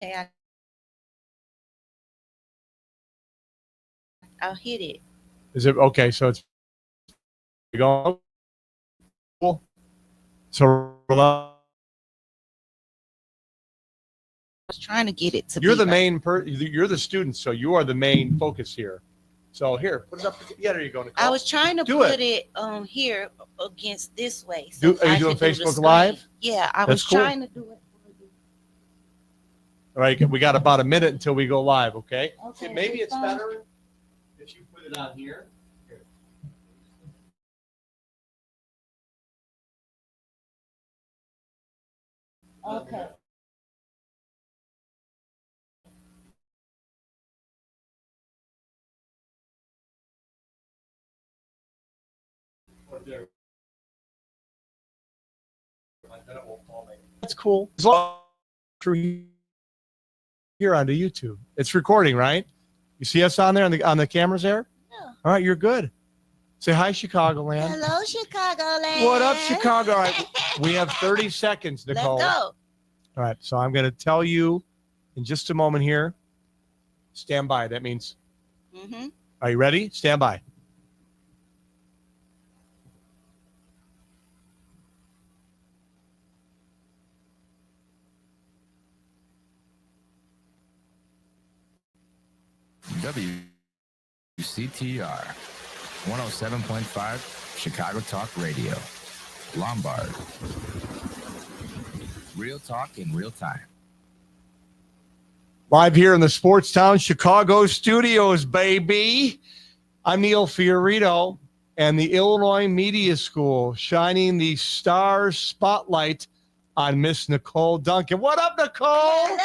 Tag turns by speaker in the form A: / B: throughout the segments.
A: Okay, I'll hit it.
B: Is it okay? So it's going. So
A: I was trying to get it to
B: you're
A: be
B: the
A: right.
B: main you're the student, so you are the main focus here. So here, put it up. Yeah, there you go,
A: I
B: Nicole.
A: was trying to
B: Do
A: put
B: it.
A: it here against this way so
B: Do are you
A: I
B: doing
A: could do the
B: Facebook
A: screen.
B: Live?
A: Yeah, I
B: That's
A: was
B: cool.
A: trying to do it.
B: All right, we got about a minute until we go live. Okay.
A: Okay,
B: Maybe
A: this
B: it's
A: phone?
B: better if you put it on here. Here.
A: Okay.
B: That's cool. As long as through here onto YouTube, it's recording, right? You see us on there on the cameras there.
A: Yeah.
B: All right, you're good. Say hi, Chicagoland.
A: Hello, Chicagoland.
B: What up, Chicago? All right, we have 30 seconds, Nicole.
A: Let's go.
B: All right, so I'm going to tell you in just a moment here. Stand by. That means, Are you ready? Stand by.
C: WCTR 107.5 Chicago Talk Radio. Lombard. Real talk in real time.
B: Live here in the Sports Town Chicago studios, baby. I'm Neil Fiorito, and the Illinois Media School shining the star spotlight on Miss Nicole Duncan. What up, Nicole?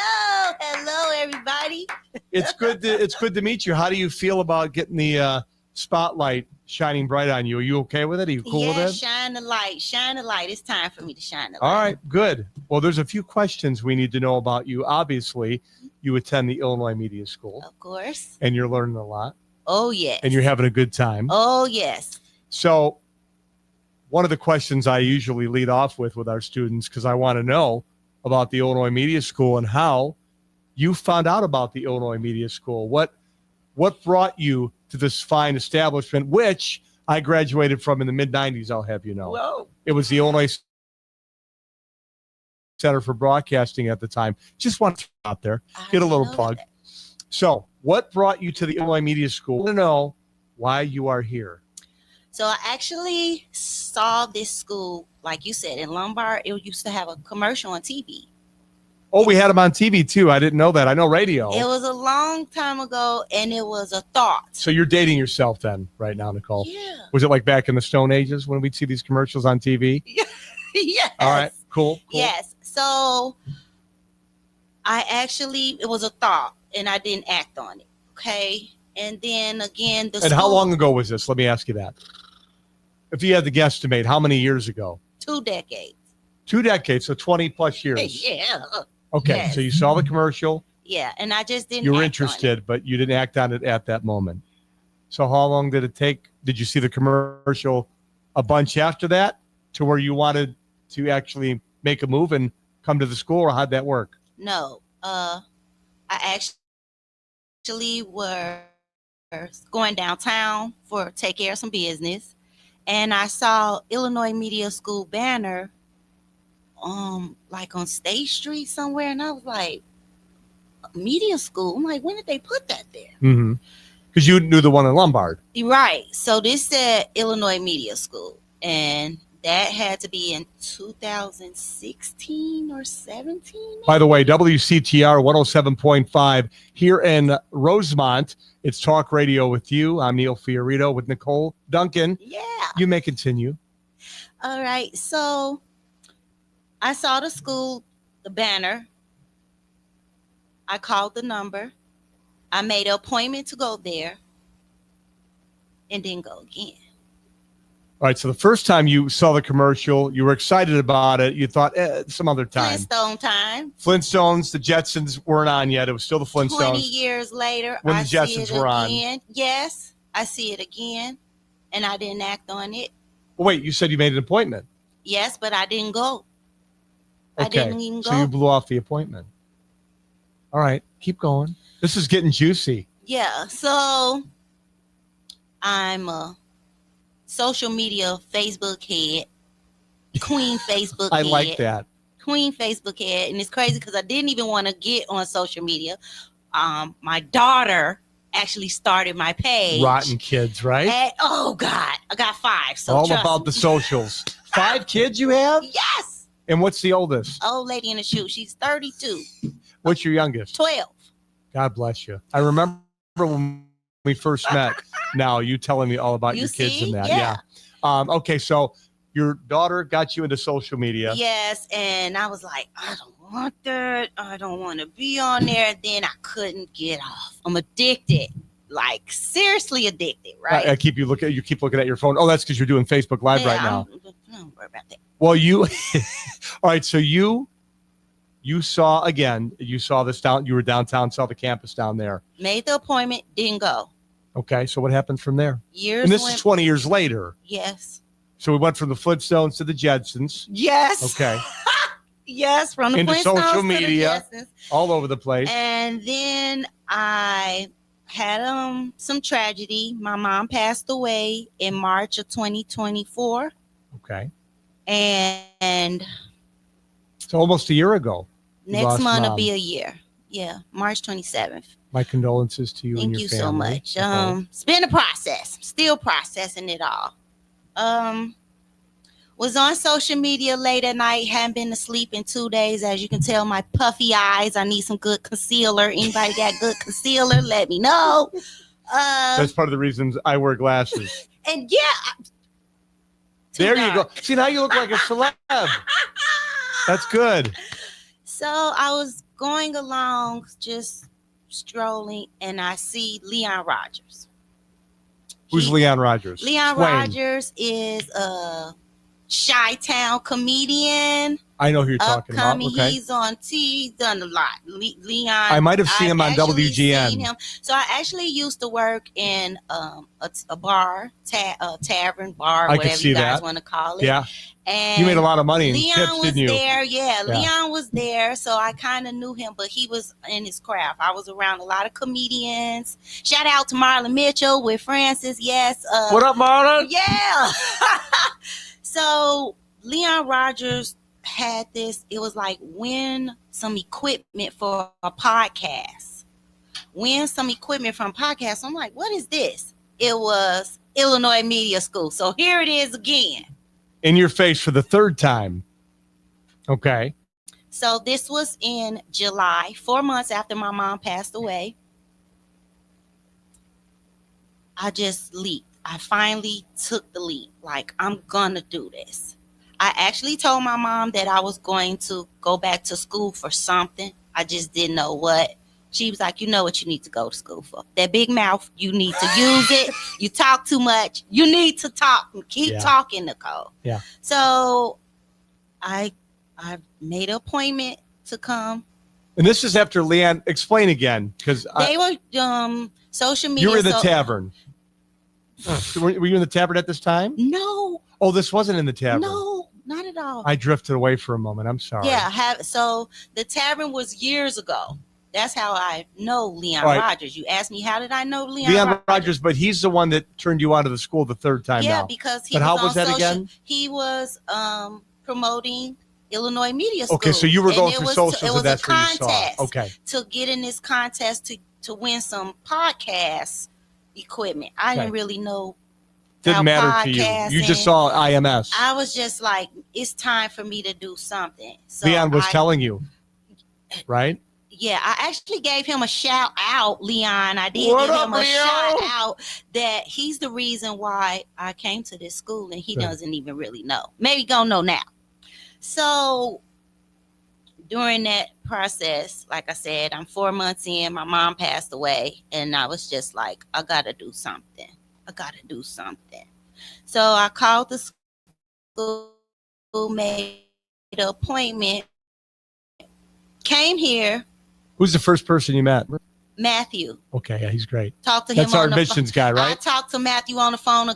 A: Hello, everybody.
B: It's good to meet you. How do you feel about getting the spotlight shining bright on you? Are you okay with it? Are you cool with it?
A: Shine the light. Shine the light. It's time for me to shine the light.
B: All right, good. Well, there's a few questions we need to know about you. Obviously, you attend the Illinois Media School.
A: Of course.
B: And you're learning a lot.
A: Oh, yes.
B: And you're having a good time.
A: Oh, yes.
B: So one of the questions I usually lead off with our students, because I want to know about the Illinois Media School and how you found out about the Illinois Media School. What brought you to this fine establishment, which I graduated from in the mid-'90s, I'll have you know.
A: Whoa.
B: It was the Illinois Center for Broadcasting at the time. Just want to throw out there, get a little plug.
A: That.
B: So what brought you to the Illinois Media School? I want to know why you are here.
A: So I actually saw this school, like you said, in Lombard. It used to have a commercial on TV.
B: Oh, we had them on TV too. I didn't know that. I know radio.
A: It was a long time ago, and it was a thought.
B: So you're dating yourself then right now, Nicole?
A: Yeah.
B: Was it like back in the Stone Ages when we'd see these commercials on TV?
A: Yes.
B: All right, cool.
A: Yes. So it was a thought, and I didn't act on it. Okay. And then again,
B: how long ago was this? Let me ask you that. If you had to guesstimate, how many years ago?
A: 2 decades.
B: 2 decades, so 20 plus years.
A: Yeah.
B: Okay,
A: Yes.
B: so you saw the commercial.
A: Yeah, and I just didn't.
B: You were
A: act
B: interested, but you didn't act on it at that moment. So how long did it take? Did you see the commercial a bunch after that to where you wanted to actually make a move and come to the school, or how'd that work?
A: No. I actually were going downtown for take care of some business, and I saw Illinois Media School banner like on State Street somewhere, and I was like, media school? I'm like, when did they put that there?
B: Mm-hmm. Because you knew the one in Lombard.
A: Right. So this said Illinois Media School, and that had to be in 2016 or 17. Maybe?
B: By the way, WCTR 107.5 here in Rosemont. It's Talk Radio with you. I'm Neil Fiorito with Nicole Duncan.
A: Yeah.
B: You may continue.
A: All right. So I saw the school, the banner. I called the number. I made an appointment to go there and then go again.
B: All right. So the first time you saw the commercial, you were excited about it. You thought some other time.
A: Flintstone time.
B: Flintstones, the Jetsons weren't on yet. It was still the Flintstones.
A: 20 years later,
B: when the
A: I
B: Jetsons
A: see it
B: were
A: again.
B: on.
A: Yes, I see it again, and I didn't act on it.
B: Well, wait, you said you made an appointment.
A: Yes, but I didn't go.
B: Okay.
A: I didn't even go.
B: So you blew off the appointment. All right, keep going. This is getting juicy.
A: Yeah, so I'm a social media Facebook head, queen Facebook
B: I
A: head.
B: like that.
A: Queen Facebook head. And it's crazy because I didn't even want to get on social media. My daughter actually started my page.
B: Rotten kids, right?
A: Oh, God. I got 5. So
B: all
A: trust
B: about
A: me.
B: the socials. 5 kids you have?
A: Yes.
B: And what's the oldest?
A: Old lady in the shoe. She's 32.
B: What's your youngest?
A: 12.
B: God bless you. I remember when we first met. Now you telling me all about
A: You
B: your kids
A: see?
B: and that.
A: Yeah.
B: Okay, so your daughter got you into social media.
A: Yes, and I was like, I don't want that. I don't want to be on there. Then I couldn't get off. I'm addicted, like seriously addicted, right?
B: I keep you keep looking at your phone. Oh, that's because you're doing Facebook Live right now.
A: Don't worry about that.
B: Well, you all right? So you saw this down. You were downtown, saw the campus down there.
A: Made the appointment, didn't go.
B: Okay, so what happened from there?
A: Years.
B: And this is 20 years later.
A: Yes.
B: So we went from the Flintstones to the Jetsons.
A: Yes.
B: Okay.
A: Yes, from the
B: into
A: Flintstones
B: social
A: to
B: media,
A: the Jetsons.
B: all over the place.
A: And then I had some tragedy. My mom passed away in March of 2024.
B: Okay.
A: And
B: So almost a year ago.
A: next month will be a year. Yeah, March 27th.
B: My condolences to you and
A: Thank
B: your
A: you
B: family.
A: so much. It's been a process. Still processing it all. Was on social media late at night. Hadn't been to sleep in 2 days. As you can tell, my puffy eyes. I need some good concealer. Anybody got good concealer? Let me know.
B: That's part of the reasons I wear glasses.
A: And yeah.
B: There you go. See, now you look like a celeb. That's good.
A: So I was going along, just strolling, and I see Leon Rogers.
B: Who's Leon Rogers?
A: Leon
B: Explain.
A: Rogers is a Chi-Town comedian.
B: I know who you're talking about.
A: Upcoming.
B: Okay.
A: He's on T. He's done a lot. Leon.
B: I might have seen him on
A: actually
B: WGN.
A: seen him. So I actually used to work in a bar, tavern, bar,
B: I could
A: whatever
B: see
A: you guys
B: that.
A: want to call it.
B: Yeah.
A: And
B: You made a lot of money in
A: Leon
B: tips,
A: was
B: didn't you?
A: there. Yeah,
B: Yeah.
A: Leon was there. So I kind of knew him, but he was in his craft. I was around a lot of comedians. Shout out to Marlon Mitchell with Francis. Yes.
B: What up, Marlon?
A: Yeah. So Leon Rogers had this. It was like win some equipment for a podcast. Win some equipment from a podcast. I'm like, what is this? It was Illinois Media School. So here it is again.
B: In your face for the third time. Okay.
A: So this was in July, 4 months after my mom passed away. I just leaped. I finally took the leap. Like, I'm gonna do this. I actually told my mom that I was going to go back to school for something. I just didn't know what. She was like, you know what you need to go to school for. That big mouth, you need to use it. You talk too much. You need to talk. Keep talking, Nicole.
B: Yeah.
A: So I made an appointment to come.
B: And this is after Leanne. Explain again, because
A: They were social media.
B: you were in the tavern. Were you in the tavern at this time?
A: No.
B: Oh, this wasn't in the tavern.
A: No, not at all.
B: I drifted away for a moment. I'm sorry.
A: Yeah, so the tavern was years ago. That's how I know Leon Rogers. You asked me, how did I know Leon
B: Rogers? But he's the one that turned you out of the school the third time.
A: Yeah,
B: now.
A: because he
B: but
A: was
B: how
A: on
B: was that
A: social,
B: again?
A: He was promoting Illinois Media School.
B: Okay, so you were going through socials,
A: it was
B: and that's
A: a
B: where you saw.
A: contest
B: Okay.
A: to get in this contest to win some podcast equipment. I didn't really know.
B: Didn't matter to you. You just saw IMS.
A: I was just like, it's time for me to do something. So
B: Leon was telling you, right?
A: Yeah, I actually gave him a shout out, Leon. I did
B: What
A: give
B: up,
A: him a
B: Leo?
A: shout out that he's the reason why I came to this school, and he doesn't even really know. Maybe gonna know now. So during that process, like I said, I'm 4 months in, my mom passed away, and I was just like, I gotta do something. So I called the school, made an appointment, came here.
B: Who's the first person you met?
A: Matthew.
B: Okay, yeah, he's great.
A: Talked to him.
B: That's our admissions guy, right?
A: I talked to Matthew on the phone a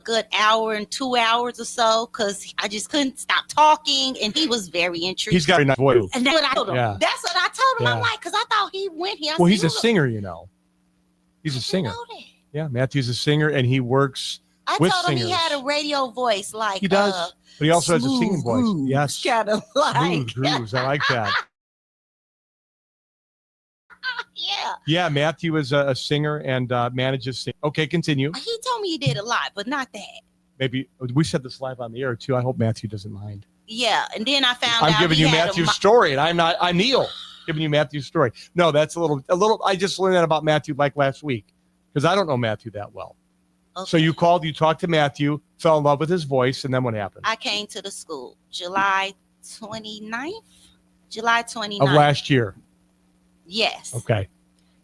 A: good hour and 2 hours or so because I just couldn't stop talking, and he was very intrigued.
B: He's got a nice voice.
A: And that's what I told him.
B: Yeah.
A: That's what I told him. I'm
B: Yeah.
A: like, because I thought he went here. I
B: Well,
A: said,
B: he's
A: "You
B: a
A: look-
B: singer, you know. He's a
A: I didn't
B: singer.
A: know that."
B: Yeah, Matthew's a singer, and he works
A: I
B: with
A: told him he had a
B: singers.
A: radio voice like
B: He does, but he also has a singing
A: smooth
B: voice.
A: grooves,
B: Yes,
A: kind of like
B: smooth grooves. I like that.
A: yeah.
B: Yeah, Matthew is a singer and manages. Okay, continue.
A: He told me he did a lot, but not that.
B: Maybe we said this live on the air too. I hope Matthew doesn't mind.
A: Yeah, and then I found
B: I'm
A: out
B: giving
A: he
B: you
A: had
B: Matthew's story, and I'm Neil giving you Matthew's story. No, that's a little. I just learned that about Matthew like last week because I don't know Matthew that well.
A: Okay.
B: So you called, you talked to Matthew, fell in love with his voice, and then what happened?
A: I came to the school July 29th. July 29th.
B: Of last year.
A: Yes.
B: Okay.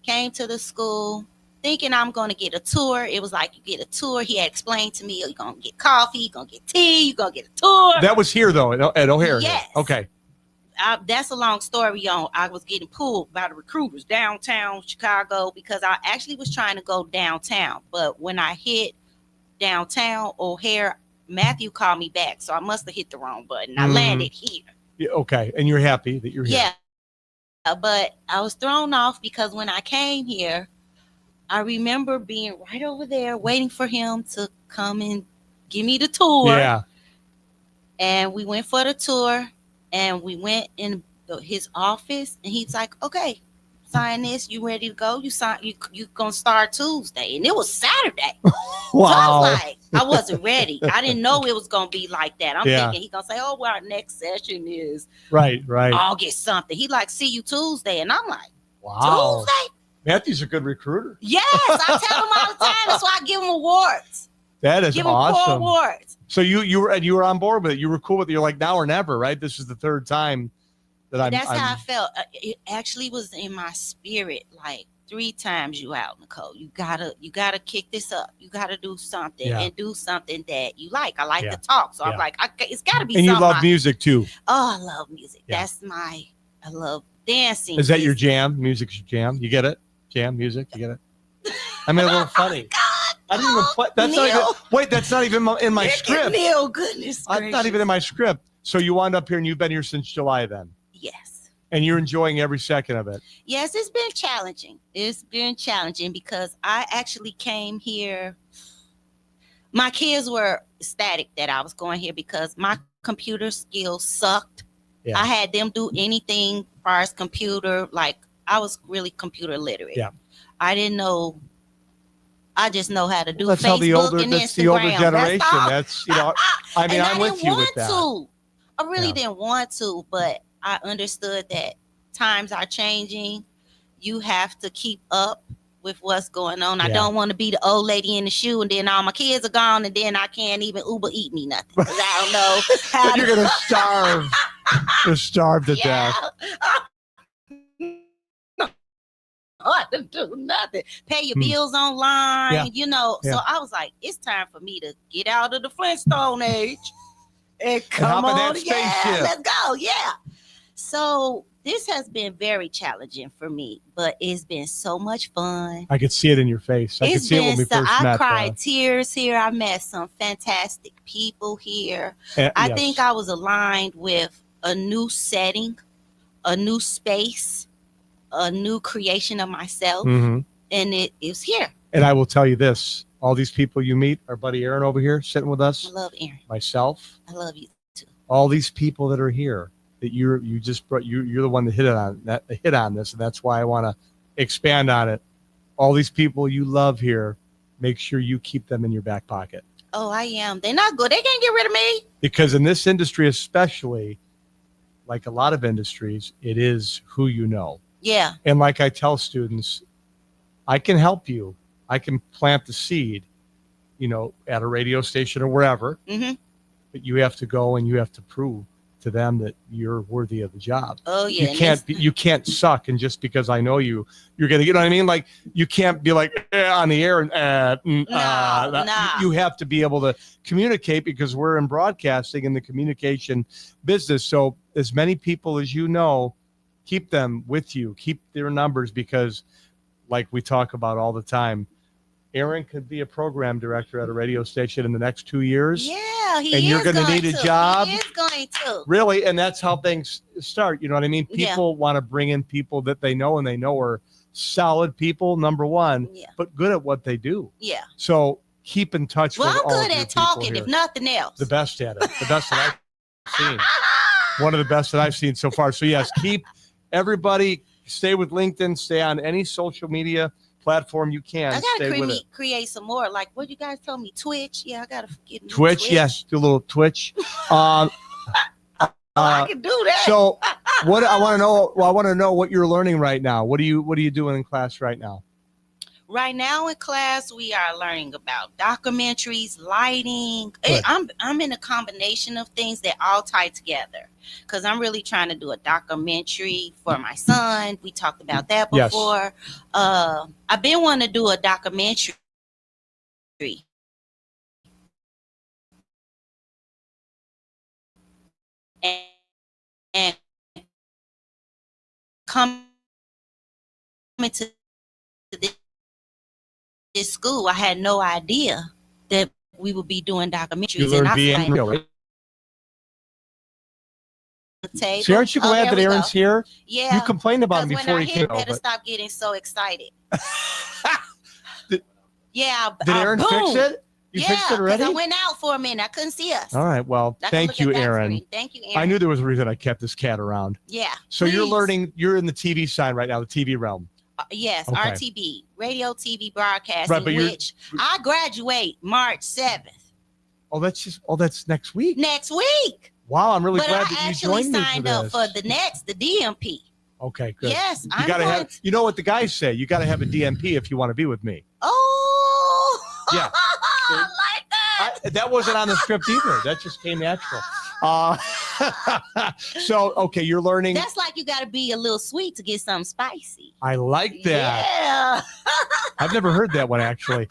A: Came to the school thinking I'm going to get a tour. It was like, you get a tour. He had explained to me, you're going to get coffee, you're going to get tea, you're going to get a tour.
B: That was here, though, at O'Hare.
A: Yes.
B: Okay.
A: That's a long story on. I was getting pulled by the recruiters downtown Chicago because I actually was trying to go downtown. But when I hit downtown O'Hare, Matthew called me back. So I must have hit the wrong button. I landed here.
B: Yeah, okay. And you're happy that you're here.
A: Yeah. But I was thrown off because when I came here, I remember being right over there waiting for him to come and give me the tour.
B: Yeah.
A: And we went for the tour. And we went in his office, and he's like, "Okay, sign this. You ready to go? You sign. You gonna start Tuesday?" And it was Saturday.
B: Wow.
A: So I was like, I wasn't ready. I didn't know it was gonna be like that. I'm thinking he gonna say, "Oh, well, our next session is
B: right.
A: August something." He like, "See you Tuesday," and I'm like,
B: wow.
A: "Tuesday?"
B: Matthew's a good recruiter.
A: Yes, I tell him all the time. That's why I give him awards.
B: That is
A: Give him
B: awesome.
A: 4 awards.
B: So you were on board with it. You were cool with it. You're like, now or never, right? This is the third time that I'm.
A: That's how I felt. It actually was in my spirit. Like 3 times you out, Nicole. You gotta kick this up. You gotta do something and do something that you like. I like to talk, so I'm like, it's gotta be.
B: And you
A: something
B: love music too.
A: Oh, I love music.
B: Yeah.
A: I love dancing.
B: Is that your jam? Music's your jam. You get it? Jam music. You get it? I mean, a little funny. I didn't even play. That's not even. Wait, that's not even in my script.
A: Neil, goodness
B: I'm not even in my script. So you wound up here, and you've been here since July, then.
A: Yes.
B: And you're enjoying every second of it.
A: Yes, it's been challenging. It's been challenging because I actually came here. My kids were ecstatic that I was going here because my computer skills sucked. Yeah. I had them do anything as far as computer. Like, I was really computer literate.
B: Yeah.
A: I didn't know. I just know how to do
B: that's
A: Facebook
B: how the older,
A: and
B: that's
A: Instagram.
B: the older generation.
A: That's
B: you know, I mean, I'm with you with that.
A: I really didn't want to, but I understood that times are changing. You have to keep up with what's going on. I don't want to be the old lady in the shoe, and then all my kids are gone, and then I can't even Uber eat me nothing because I don't know how.
B: You're gonna starve. You're starved to death.
A: To do nothing, pay your bills online, you know. So I was like, it's time for me to get out of the Flintstone age and come on, let's go, So this has been very challenging for me, but it's been so much fun.
B: I could see it in your face. I could see it when we first met.
A: I cried tears here. I met some fantastic people here. I think I was aligned with a new setting, a new space, a new creation of myself, and it is here.
B: And I will tell you this: all these people you meet, our buddy Aaron over here sitting with us.
A: I love Aaron.
B: Myself.
A: I love you too.
B: All these people that are here, that you're the one that hit on this, and that's why I want to expand on it. All these people you love here, make sure you keep them in your back pocket.
A: Oh, I am. They're not good. They can't get rid of me.
B: Because in this industry, especially, like a lot of industries, it is who you know.
A: Yeah.
B: And like I tell students, I can help you. I can plant the seed, at a radio station or wherever. Mm-hmm. But you have to go and you have to prove to them that you're worthy of the job.
A: Oh yeah.
B: You can't suck, and just because I know you're gonna, you know what I mean? Like, you can't be like on the air and you have to be able to communicate, because we're in broadcasting in the communication business. So as many people as you know, keep them with you, keep their numbers, because like we talk about all the time, Aaron could be a program director at a radio station in the next 2 years.
A: Yeah. Yeah, he
B: And
A: is
B: you're gonna
A: going
B: need a
A: to.
B: job?
A: He is going to.
B: Really, and that's how things start. You know what I mean?
A: Yeah.
B: People want to bring in people that they know and they know are solid people, number one,
A: Yeah.
B: but good at what they do.
A: Yeah.
B: So keep in touch
A: Well,
B: with
A: I'm
B: all
A: good
B: of your
A: at
B: people
A: talking,
B: here.
A: if nothing else.
B: The best at it. The best that I've seen. One of the best that I've seen so far. So yes, keep everybody stay with LinkedIn, stay on any social media platform you can.
A: I gotta
B: Stay with it.
A: create some more. Like what you guys told me, Twitch. Yeah, I gotta get
B: Twitch, yes, do a little Twitch.
A: I can do that.
B: So what I want to know, I want to know what you're learning right now. What are you doing in class right now?
A: Right now in class, we are learning about documentaries, lighting.
B: Good.
A: I'm in a combination of things that all tie together because I'm really trying to do a documentary for my son. We talked about that
B: Yes.
A: before. I've been wanting to do a documentary. And coming to this school, I had no idea that we would be doing documentaries.
B: You learned
A: and I
B: being
A: was
B: right?
A: table.
B: See, aren't you glad that Aaron's here?
A: Yeah.
B: You complained about him
A: Because
B: before
A: when I
B: he
A: hit,
B: came.
A: better stop getting so excited.
B: Did
A: Did
B: Aaron fix it? You fixed it already?
A: I went out for a minute. I couldn't see us.
B: All right. Well, thank you, Aaron.
A: Thank you, Aaron.
B: I knew there was a reason I kept this cat around.
A: Yeah.
B: So you're learning. You're in the TV side right now, the TV realm.
A: Yes,
B: Okay.
A: RTB, radio, TV broadcasting,
B: Right, but
A: which I graduate March 7th.
B: Oh, that's next week.
A: Next week.
B: Wow, I'm really
A: But
B: glad
A: I
B: that you
A: actually
B: joined me for
A: signed up
B: this.
A: for the DMP.
B: Okay, good.
A: Yes,
B: You
A: I'm
B: gotta
A: going
B: have. You know what the guys say? You got to have a DMP if you want to be with me.
A: Oh,
B: Yeah.
A: I like that.
B: That wasn't on the script either. That just came natural. So okay, you're learning.
A: That's like you got to be a little sweet to get something spicy.
B: I like that.
A: Yeah.
B: I've never heard that one actually.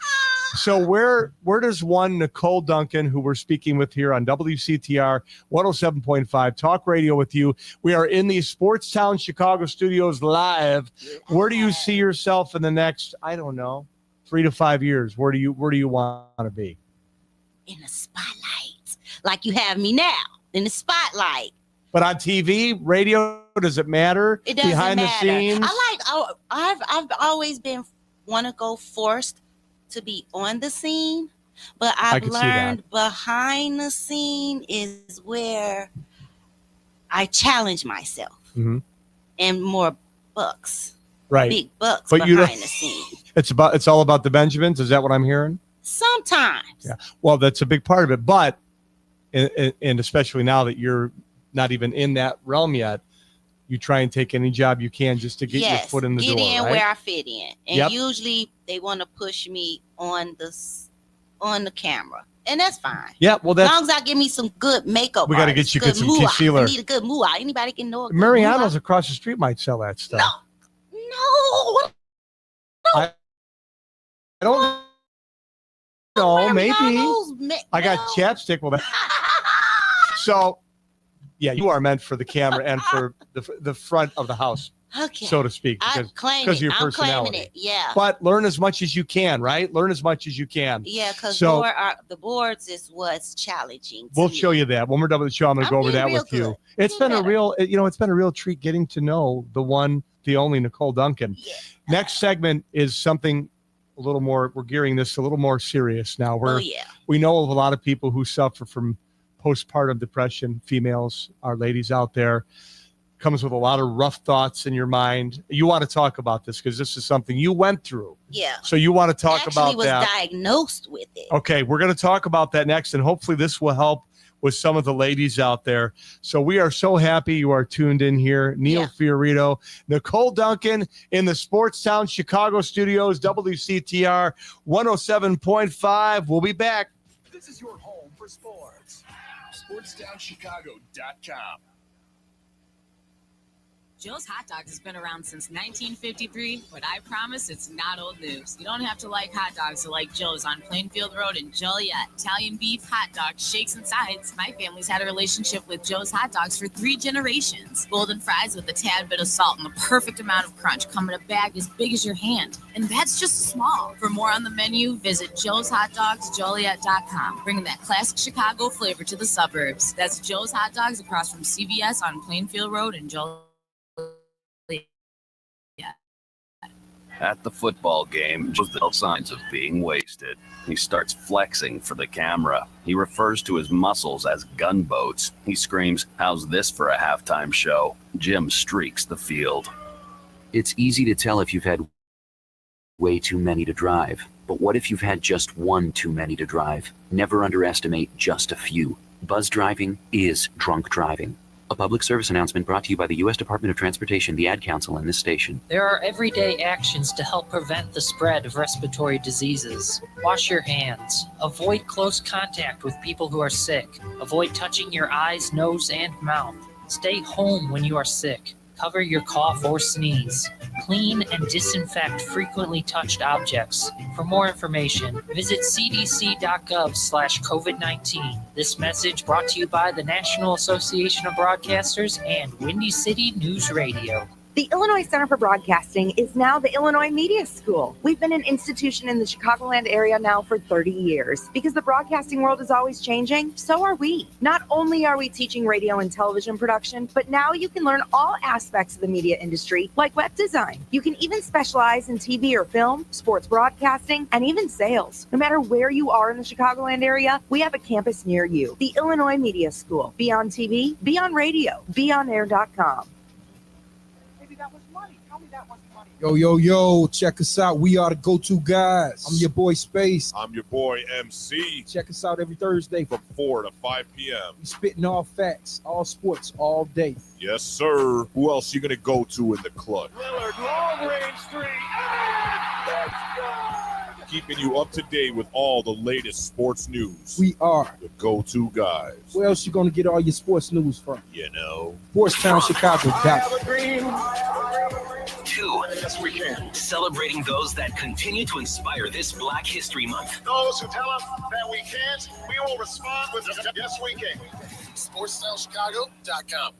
B: So where does one Nicole Duncan, who we're speaking with here on WCTR 107.5 Talk Radio with you? We are in the Sportstown Chicago studios live. Where do you see yourself in the next, I don't know, 3 to 5 years? Where do you want to be?
A: In the spotlight, like you have me now in the spotlight.
B: But on TV, radio, does it matter?
A: It doesn't
B: Behind
A: matter.
B: the scenes?
A: I've always been want to go forced to be on the scene, but I've learned behind the scene is where I challenge myself and more bucks,
B: right?
A: Big bucks
B: but
A: behind the scene.
B: It's all about the Benjamins. Is that what I'm hearing?
A: Sometimes.
B: Yeah. Well, that's a big part of it, but and especially now that you're not even in that realm yet, you try and take any job you can just to get your foot in the door.
A: Get in
B: right?
A: where I fit in, and usually they want to push me on the camera, and that's fine.
B: Yeah, well,
A: as long as I give me some good makeup.
B: We got to get you some
A: moolah.
B: concealer.
A: I need a good moolah. Anybody can know.
B: Mariano's across the street might sell that stuff.
A: No.
B: I don't know. Maybe I got chapstick. Well, so. Yeah, you are meant for the camera and for the front of the house, so to speak, because of your personality.
A: Yeah.
B: But learn as much as you can, right? Learn as much as you can.
A: Yeah, because the boards is what's challenging.
B: We'll show you that when we're done with the show. I'm going to go over that with you. It's been a real treat getting to know the one, the only Nicole Duncan. Yeah. Next segment is something a little more. We're gearing this a little more serious now. We know of a lot of people who suffer from postpartum depression. Females, our ladies out there, comes with a lot of rough thoughts in your mind. You want to talk about this because this is something you went through.
A: Yeah.
B: So you want to talk about that.
A: Was diagnosed with it.
B: Okay, we're going to talk about that next, and hopefully this will help with some of the ladies out there. So we are so happy you are tuned in here. Neil Fiorito, Nicole Duncan in the Sportstown Chicago studios, WCTR 107.5. We'll be back.
D: This is your home for sports. SportsTownChicago.com. Joe's Hot Dogs has been around since 1953, but I promise it's not old news. You don't have to like hot dogs to like Joe's on Plainfield Road in Joliet. Italian beef, hot dogs, shakes, and sides. My family's had a relationship with Joe's Hot Dogs for 3 generations. Golden fries with a tad bit of salt and the perfect amount of crunch come in a bag as big as your hand. And that's just small. For more on the menu, visit joeshotdogsjoliet.com, bringing that classic Chicago flavor to the suburbs. That's Joe's Hot Dogs across from CVS on Plainfield Road in Joliet.
E: At the football game, shows the signs of being wasted. He starts flexing for the camera. He refers to his muscles as gunboats. He screams, "How's this for a halftime show?" Jim streaks the field.
F: It's easy to tell if you've had way too many to drive. But what if you've had just one too many to drive? Never underestimate just a few. Buzz driving is drunk driving. A public service announcement brought to you by the U.S. Department of Transportation, the Ad Council, and this station.
G: There are everyday actions to help prevent the spread of respiratory diseases. Wash your hands. Avoid close contact with people who are sick. Avoid touching your eyes, nose, and mouth. Stay home when you are sick. Cover your cough or sneeze. Clean and disinfect frequently touched objects. For more information, visit cdc.gov/COVID-19. This message brought to you by the National Association of Broadcasters and Windy City News Radio.
H: The Illinois Center for Broadcasting is now the Illinois Media School. We've been an institution in the Chicagoland area now for 30 years. Because the broadcasting world is always changing, so are we. Not only are we teaching radio and television production, but now you can learn all aspects of the media industry, like web design. You can even specialize in TV or film, sports broadcasting, and even sales. No matter where you are in the Chicagoland area, we have a campus near you. The Illinois Media School. Be on TV, be on radio, beonair.com.
I: Yo, check us out. We are the go-to guys. I'm your boy Space.
J: I'm your boy MC.
I: Check us out every Thursday
J: from 4 to 5 p.m.
I: We spitting all facts, all sports, all day.
J: Yes, sir. Who else you gonna go to in the club?
K: Lillard, long range three. Let's go!
J: Keeping you up to date with all the latest sports news.
I: We are
J: the go-to guys.
I: Where else you gonna get all your sports news from?
J: You know,
I: SportsTownChicago.com.
L: 2. Yes, we can. Celebrating those that continue to inspire this Black History Month.
K: Those who tell us that we can't, we will respond with yes, we can.
M: SportsTownChicago.com.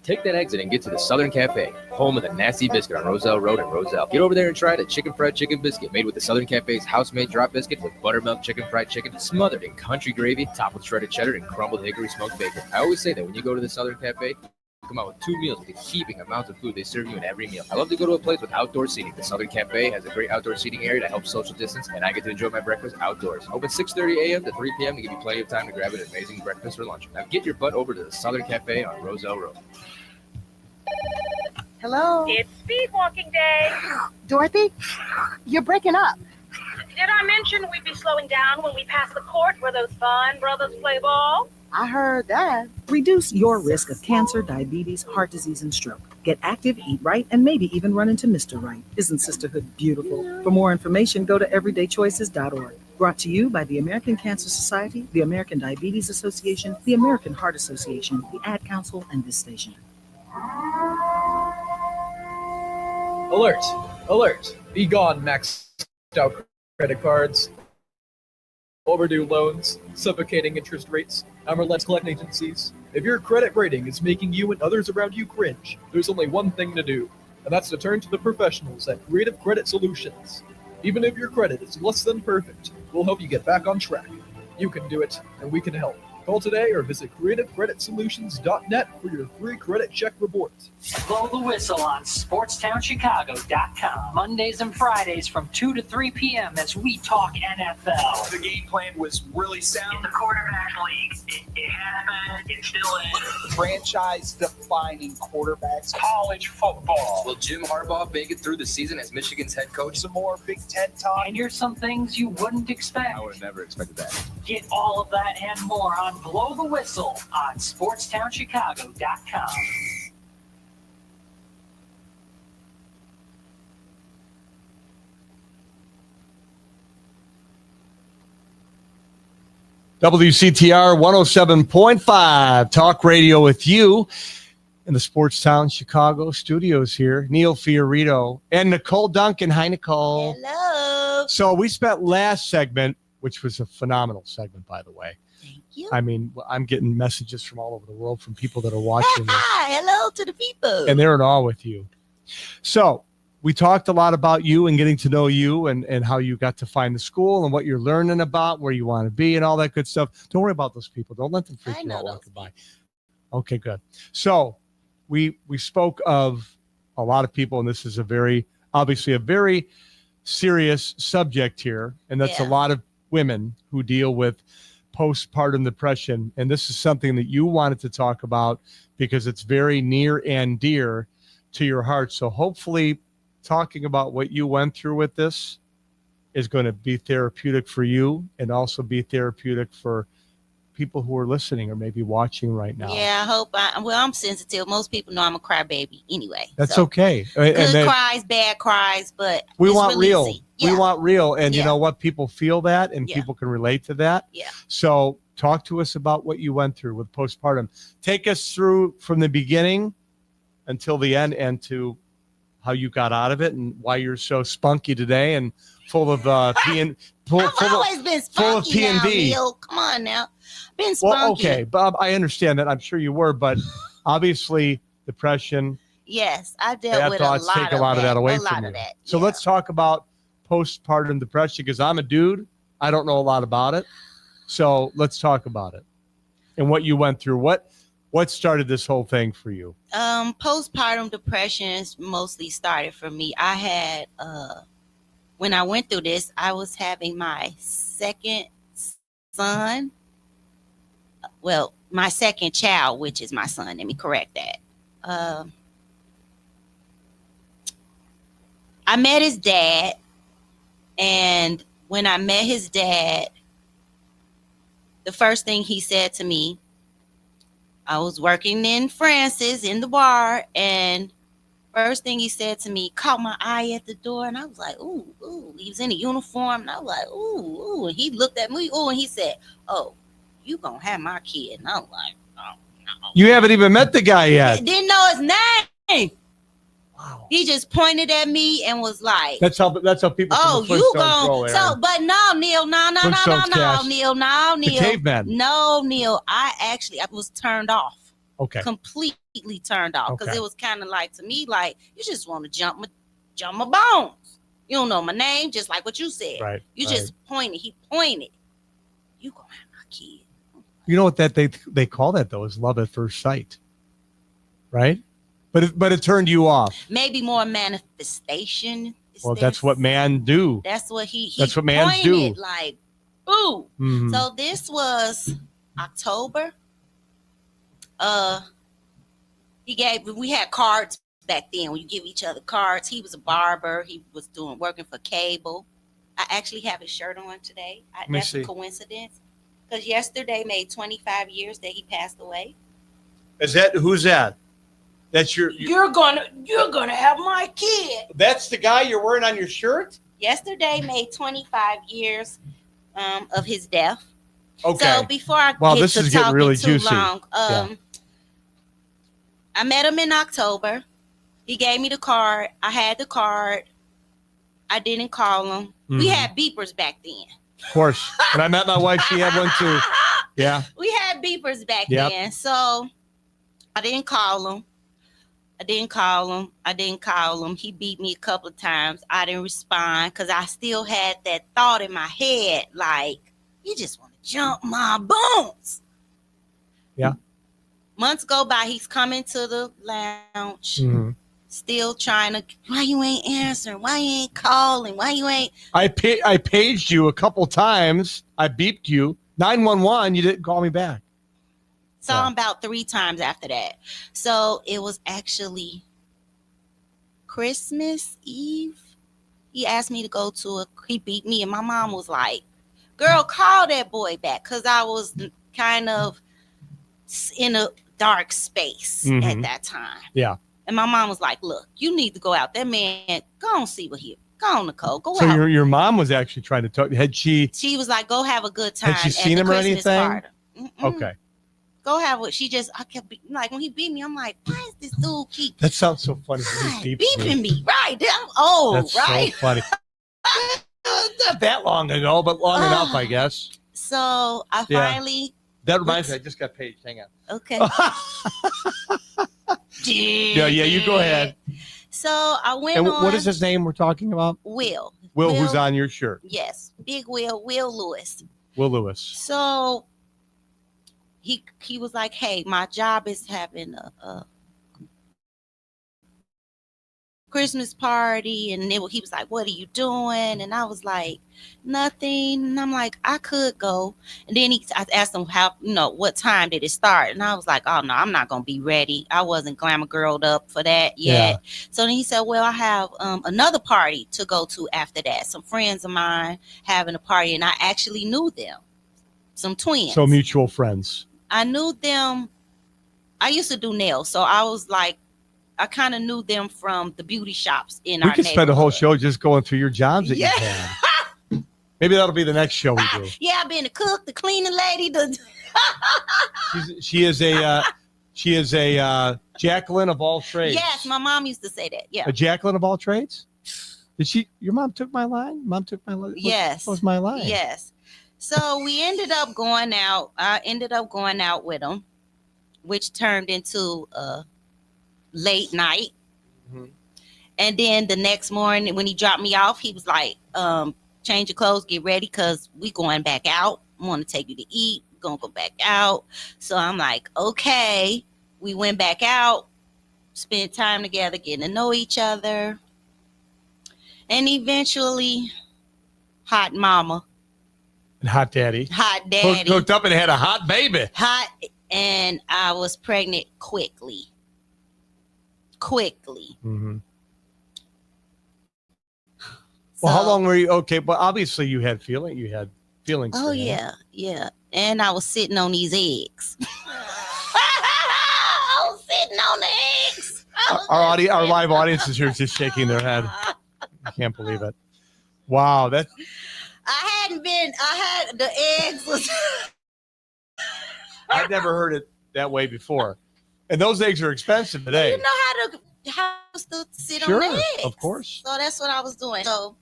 M: Take that exit and get to the Southern Cafe, home of the Nasty Biscuit on Roselle Road in Roselle. Get over there and try the chicken fried chicken biscuit made with the Southern Cafe's house-made drop biscuit with buttermilk chicken fried chicken smothered in country gravy, topped with shredded cheddar and crumbled hickory smoked bacon. I always say that when you go to the Southern Cafe, come out with 2 meals with the heaping amounts of food they serve you in every meal. I love to go to a place with outdoor seating. The Southern Cafe has a great outdoor seating area to help social distance, and I get to enjoy my breakfast outdoors. Open 6:30 a.m. to 3 p.m. to give you plenty of time to grab an amazing breakfast or lunch. Now get your butt over to the Southern Cafe on Roselle Road.
H: Hello?
N: It's speed walking day.
H: Dorothy? You're breaking up.
N: Did I mention we'd be slowing down when we pass the court where those fine brothers play ball?
H: I heard that.
O: Reduce your risk of cancer, diabetes, heart disease, and stroke. Get active, eat right, and maybe even run into Mr. Right. Isn't sisterhood beautiful? For more information, go to everydaychoices.org. Brought to you by the American Cancer Society, the American Diabetes Association, the American Heart Association, the Ad Council, and this station.
P: Alert! Alert! Be gone, maxed out credit cards, overdue loans, suffocating interest rates, and relentless collection agencies. If your credit rating is making you and others around you cringe, there's only one thing to do, and that's to turn to the professionals at Creative Credit Solutions. Even if your credit is less than perfect, we'll help you get back on track. You can do it, and we can help. Call today or visit creativecreditsolutions.net for your free credit check report.
G: Blow the whistle on SportsTownChicago.com. Mondays and Fridays from 2 to 3 p.m. as we talk NFL.
K: The game plan was really sound.
N: In the quarterback league, it happened, it still is.
K: Franchise-defining quarterbacks.
N: College football.
M: Will Jim Harbaugh make it through the season as Michigan's head coach?
K: Some more Big Ten talk.
G: And here's some things you wouldn't expect.
M: I would have never expected that.
G: Get all of that and more on Blow the Whistle on SportsTownChicago.com.
B: WCTR 107.5 Talk Radio with you. in the Sports Town Chicago studios here. Neil Fiorito and Nicole Duncan. Hi, Nicole.
A: Hello.
B: So we spent last segment, which was a phenomenal segment, by the way.
A: Thank you.
B: I mean, I'm getting messages from all over the world from people that are watching this.
A: Hello to the people.
B: And they're in awe with you. So we talked a lot about you and getting to know you and how you got to find the school and what you're learning about, where you want to be and all that good stuff. Don't worry about those people. Don't let them freak you out walking by. Okay, good. So we spoke of a lot of people, and this is obviously a very serious subject here, and that's a lot of women who deal with postpartum depression. And this is something that you wanted to talk about because it's very near and dear to your heart. So hopefully talking about what you went through with this is going to be therapeutic for you and also be therapeutic for people who are listening or maybe watching right now.
A: Yeah, I hope. I'm sensitive. Most people know I'm a crybaby anyway.
B: That's okay.
A: Good cries, bad cries, but
B: we
A: it's
B: want real.
A: releasing. Yeah.
B: We want real. And you know what? People feel that and people can relate to that.
A: Yeah.
B: So talk to us about what you went through with postpartum. Take us through from the beginning until the end and to how you got out of it and why you're so spunky today and full of I've
A: always been spunky now, Neil. Come on now. Been spunky.
B: Well, okay, Bob, I understand that. I'm sure you were, but obviously depression.
A: Yes, I dealt with
B: thoughts take a lot of that away from you. So let's talk about postpartum depression because I'm a dude. I don't know a lot about it. So let's talk about it and what you went through. What started this whole thing for you?
A: Postpartum depression mostly started for me. I had when I went through this, I was having my second son. Well, my second child, which is my son. Let me correct that. I met his dad, and when I met his dad, the first thing he said to me, I was working in Francis in the bar, and first thing he said to me caught my eye at the door, and I was like, ooh, ooh. He was in a uniform, and I was like, ooh, ooh. And he looked at me, ooh, and he said, oh, you gonna have my kid. And I was like, oh, no.
B: You haven't even met the guy yet.
A: Didn't know his name. Wow. He just pointed at me and was like,
B: That's how people.
A: Oh,
B: from the
A: you
B: Flintstones
A: go.
B: roll,
A: So, but no, Neil, no, Neil.
B: caveman.
A: No, Neil. I was turned off.
B: Okay.
A: Completely turned off because
B: Okay.
A: it was kind of like to me like you just want to jump my bones. You don't know my name, just like what you said.
B: Right.
A: You just pointed. He pointed. You gonna have my kid.
B: You know what they call that though is love at first sight, right? But it turned you off.
A: Maybe more manifestation.
B: Well, that's what men do.
A: That's what he
B: That's what mans do.
A: Like, ooh.
B: Mhm.
A: So this was October. We had cards back then. We give each other cards. He was a barber. He was working for cable. I actually have his shirt on today. That's a coincidence. Because yesterday made 25 years that he passed away.
B: Who's that? That's
A: You're gonna have my kid.
B: That's the guy you're wearing on your shirt?
A: Yesterday made 25 years of his death.
B: Okay.
A: So before I
B: Wow,
A: get
B: this
A: to
B: is getting
A: talking
B: really
A: too
B: juicy.
A: long, I met him in October. He gave me the card. I had the card. I didn't call him. We
B: Mhm.
A: had beepers back then.
B: Of course. When I met my wife, she had one too. Yeah.
A: We had beepers back
B: Yep.
A: then. So I didn't call him. He beat me a couple of times. I didn't respond because I still had that thought in my head, like, you just want to jump my bones.
B: Yeah.
A: Months go by. He's coming to the lounge,
B: Mhm.
A: still trying to, why you ain't answering? Why you ain't calling? Why you ain't?
B: I paged you a couple times. I beeped you. 911, you didn't call me back.
A: Saw him about 3 times after that. So it was actually Christmas Eve. He asked me to go to he beat me, and my mom was like, girl, call that boy back. Because I was kind of in a dark space at that time.
B: Yeah.
A: And my mom was like, look, you need to go out. That man, go on, see what he, go on, Nicole, go
B: So
A: out.
B: your mom was actually trying to talk.
A: She was like, go have a good time.
B: Had she
A: at
B: seen
A: the
B: him or
A: Christmas
B: anything?
A: party.
B: Okay.
A: Go have what she just. I kept like when he beat me. I'm like, why is this dude keep
B: That sounds so funny. He's
A: beeping me? Right? I'm old.
B: That's
A: right?
B: so funny. Not that long ago, but long enough, I guess.
A: So I
B: Yeah.
A: finally.
B: That reminds me. I just got paid. Hang on.
A: Okay.
B: Yeah, you go ahead.
A: So I went
B: And
A: on.
B: what is his name we're talking about?
A: Will.
B: Will, who's on your shirt?
A: Yes, Big Will. Will Lewis.
B: Will Lewis.
A: So he was like, hey, my job is having a Christmas party, and he was like, what are you doing? And I was like, nothing. And I'm like, I could go. And then I asked him what time did it start? And I was like, oh no, I'm not gonna be ready. I wasn't glamour girled up for that yet.
B: Yeah.
A: So then he said, well, I have another party to go to after that. Some friends of mine having a party, and I actually knew them. Some twins.
B: So mutual friends.
A: I knew them. I used to do nails, so I was like, I kind of knew them from the beauty shops in our
B: We could spend a whole show just going through your jobs that
A: Yeah.
B: you've had. Maybe that'll be the next show we do.
A: Yeah, I've been the cook, the cleaning lady,
B: She is a Jacqueline of all trades.
A: Yes, my mom used to say that. Yeah.
B: A Jacqueline of all trades? Your mom took my line? Mom took my line?
A: Yes.
B: What was my line?
A: Yes. So we ended up going out. I ended up going out with him, which turned into a late night.
B: Mm-hmm.
A: And then the next morning when he dropped me off, he was like, change your clothes, get ready, because we going back out. I want to take you to eat. We're going to go back out. So I'm like, okay. We went back out, spent time together, getting to know each other. And eventually, hot mama.
B: And hot daddy.
A: Hot daddy.
B: Hooked up and had a hot baby.
A: Hot. And I was pregnant quickly.
B: Mm-hmm. Well, how long were you? Okay, but obviously you had feelings.
A: Oh, yeah. And I was sitting on these eggs. I was sitting on the eggs.
B: Our live audience is here just shaking their head. I can't believe it. Wow, that
A: I had the eggs was
B: I've never heard it that way before. And those eggs are expensive today.
A: You know how to sit on the eggs.
B: Of course.
A: So that's what I was doing. So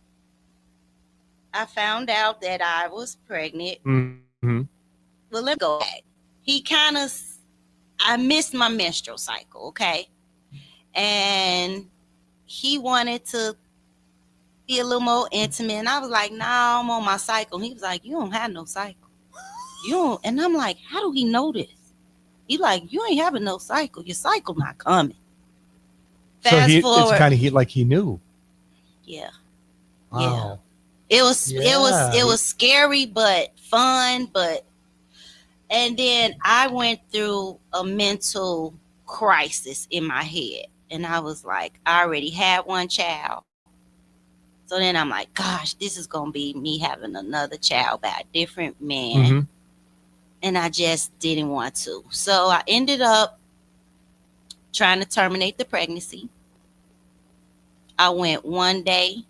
A: I found out that I was pregnant.
B: Mm-hmm.
A: Well, let me go back. I missed my menstrual cycle, okay? And he wanted to be a little more intimate. And I was like, nah, I'm on my cycle. And he was like, you don't have no cycle. You don't. And I'm like, how do he know this? He like, you ain't having no cycle. Your cycle not coming. Fast forward.
B: It's kind of like he knew.
A: Yeah.
B: Wow.
A: Yeah. It was scary but fun, and then I went through a mental crisis in my head. And I was like, I already had one child. So then I'm like, gosh, this is going to be me having another child by a different man.
B: Mm-hmm.
A: And I just didn't want to. So I ended up trying to terminate the pregnancy. I went one day.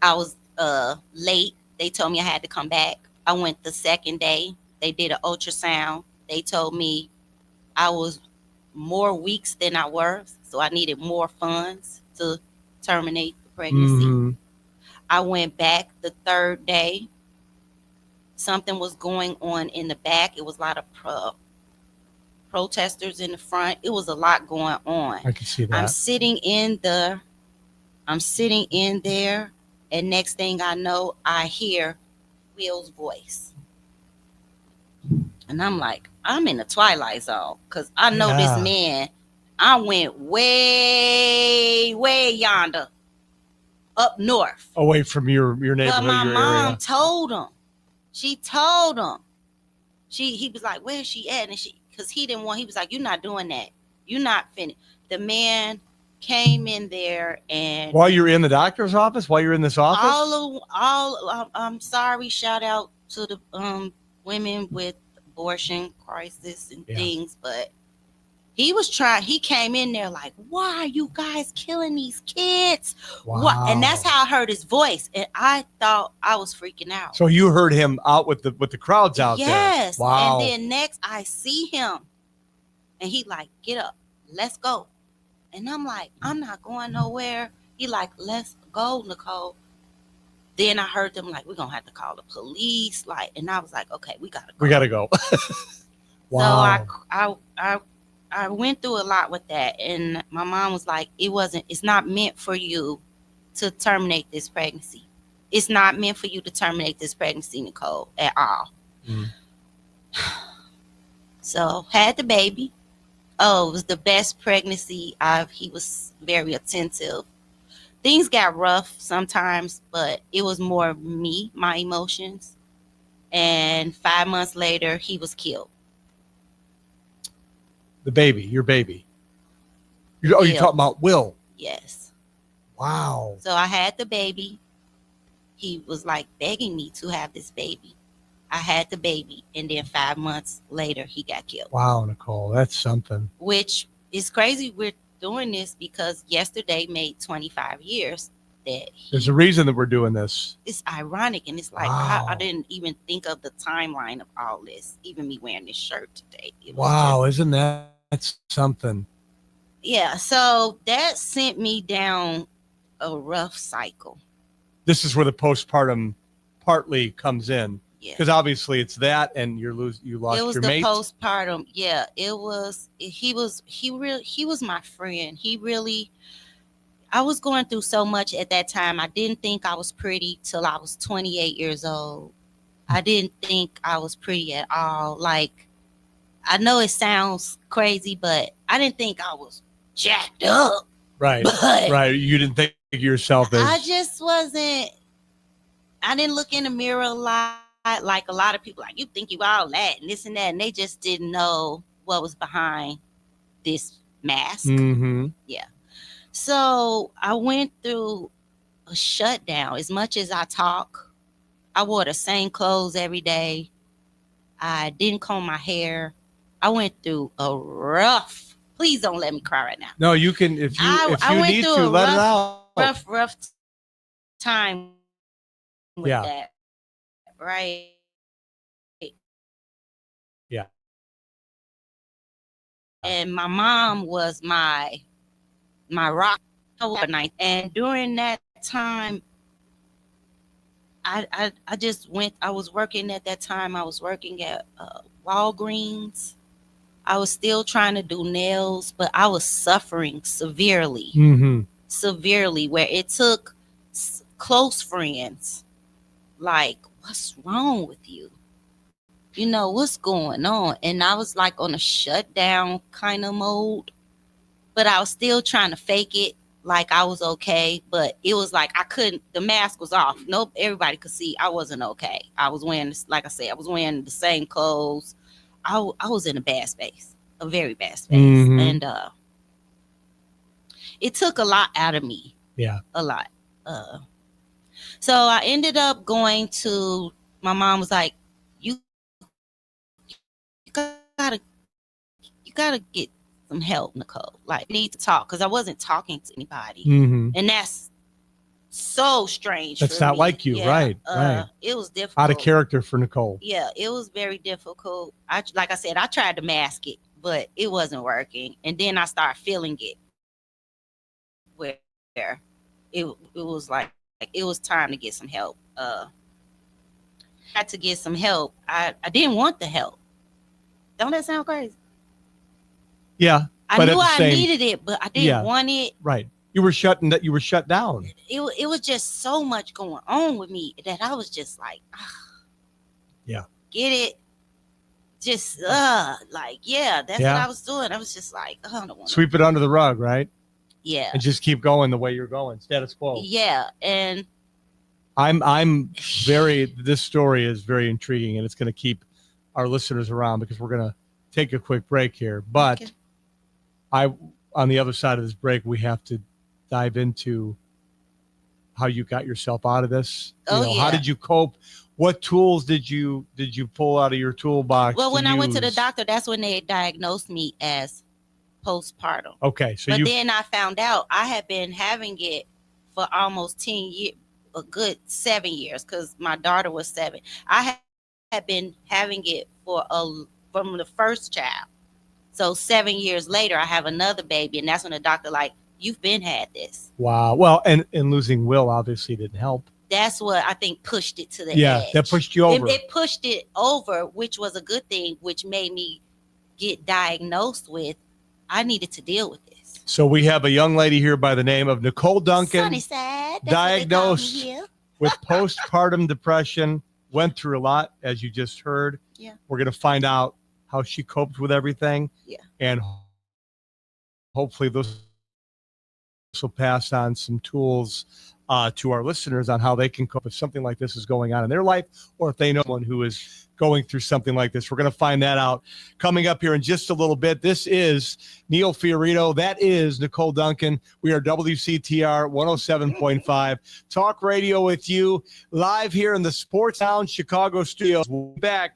A: I was late. They told me I had to come back. I went the second day. They did an ultrasound. They told me I was more weeks than I was, so I needed more funds to terminate the pregnancy.
B: Mm-hmm.
A: I went back the third day. Something was going on in the back. It was a lot of protesters in the front. It was a lot going on.
B: I can see that.
A: I'm sitting in there, and next thing I know, I hear Will's voice. And I'm like, I'm in the twilight zone, because I know this man. I went way, way yonder, up north.
B: Away from your neighborhood,
A: But my
B: your
A: mom
B: area.
A: told him. She told him. He was like, where's she at? And because he was like, you're not doing that. You're not finished. The man came in there and
B: While you're in the doctor's office? While you're in this office?
A: I'm sorry, shout out to the women with abortion crisis and things, but He came in there like, why are you guys killing these kids?
B: Wow.
A: What? And that's how I heard his voice. And I thought I was freaking out.
B: So you heard him out with the crowds out there.
A: Yes.
B: Wow.
A: And then next I see him and he like, get up, let's go. And I'm like, I'm not going nowhere. He like, let's go, Nicole. Then I heard them like, we're gonna have to call the police. Like, and I was like, okay, we gotta go.
B: Wow.
A: So I went through a lot with that, and my mom was like, it's not meant for you to terminate this pregnancy. It's not meant for you to terminate this pregnancy, Nicole, at all.
B: Mm.
A: So had the baby. Oh, it was the best pregnancy. He was very attentive. Things got rough sometimes, but it was more me, my emotions. And 5 months later, he was killed.
B: The baby, your baby. You're talking about Will?
A: Yes.
B: Wow.
A: So I had the baby. He was like begging me to have this baby. I had the baby, and then 5 months later, he got killed.
B: Wow, Nicole, that's something.
A: Which is crazy. We're doing this because yesterday made 25 years that
B: There's a reason that we're doing this.
A: It's ironic, and it's like
B: Wow.
A: I didn't even think of the timeline of all this. Even me wearing this shirt today. It was
B: Wow, isn't that something?
A: yeah. So that sent me down a rough cycle.
B: This is where the postpartum partly comes in. Because obviously it's that, and you lost
A: It was
B: your
A: the
B: mate.
A: postpartum. Yeah, it was. He was my friend. I was going through so much at that time. I didn't think I was pretty till I was 28 years old. I didn't think I was pretty at all. Like, I know it sounds crazy, but I didn't think I was jacked up.
B: Right.
A: But
B: Right. You didn't think of yourself as
A: I just wasn't. I didn't look in the mirror a lot. Like a lot of people, like, you think you all that and this and that, and they just didn't know what was behind this mask.
B: Mm-hmm.
A: Yeah. So I went through a shutdown. As much as I talk, I wore the same clothes every day. I didn't comb my hair. I went through a rough. Please don't let me cry right now.
B: No, you can if you
A: went
B: need
A: through
B: to
A: a
B: let it out.
A: rough time with
B: Yeah.
A: that. Right.
B: Yeah.
A: And my mom was my rock overnight. And during that time, I just went. I was working at that time. I was working at Walgreens. I was still trying to do nails, but I was suffering severely.
B: Mm-hmm.
A: Severely, where it took close friends like, what's wrong with you? You know, what's going on? And I was like on a shutdown kind of mode, but I was still trying to fake it like I was okay. But it was like I couldn't, the mask was off. Nope, everybody could see I wasn't okay. I was wearing, like I said, I was wearing the same clothes. I was in a bad space, a very bad space.
B: Mhm.
A: And it took a lot out of me.
B: Yeah.
A: A lot. So I ended up going to, my mom was like, you gotta get some help, Nicole. Like, you need to talk, because I wasn't talking to anybody.
B: Mhm.
A: And that's so strange.
B: That's
A: for
B: not
A: me.
B: like you,
A: Yeah,
B: right? Right.
A: It was difficult.
B: Out of character for Nicole.
A: Yeah, it was very difficult. Like I said, I tried to mask it, but it wasn't working. And then I started feeling it, where it was like it was time to get some help. Had to get some help. I didn't want the help. Don't that sound crazy?
B: Yeah.
A: I
B: but
A: knew
B: at the
A: I
B: same-
A: needed it, but I didn't want it.
B: Right. You were shut down.
A: It was just so much going on with me that I was just like,
B: Yeah.
A: get it? Just like, yeah, that's what I was doing. I was just like, I don't want to.
B: Sweep it under the rug, right?
A: Yeah.
B: And just keep going the way you're going. Status quo.
A: Yeah. And
B: I'm very, this story is very intriguing, and it's going to keep our listeners around because we're going to take a quick break here. But on the other side of this break, we have to dive into how you got yourself out of this. How did you cope? What tools did you pull out of your toolbox?
A: well, when I went to the
B: use?
A: doctor, that's when they diagnosed me as postpartum.
B: Okay, so
A: but then I found out I had been having it for almost 10 years, a good 7 years, because my daughter was 7. I had been having it from the first child. So 7 years later, I have another baby, and that's when the doctor like, you've been had this.
B: Wow. Well, and losing Will obviously didn't help.
A: That's what I think pushed it to the edge.
B: That pushed you over.
A: It pushed it over, which was a good thing, which made me get diagnosed with, I needed to deal with this.
B: So we have a young lady here by the name of Nicole Duncan,
A: Sunnyside,
B: diagnosed with postpartum depression, went through a lot, as you just heard.
A: Yeah.
B: We're going to find out how she coped with everything.
A: Yeah.
B: And hopefully this will pass on some tools to our listeners on how they can cope if something like this is going on in their life, or if they know someone who is going through something like this. We're going to find that out coming up here in just a little bit. This is Neil Fiorito. That is Nicole Duncan. We are WCTR 107.5 Talk Radio with you live here in the Sports Town Chicago studios. We'll be back.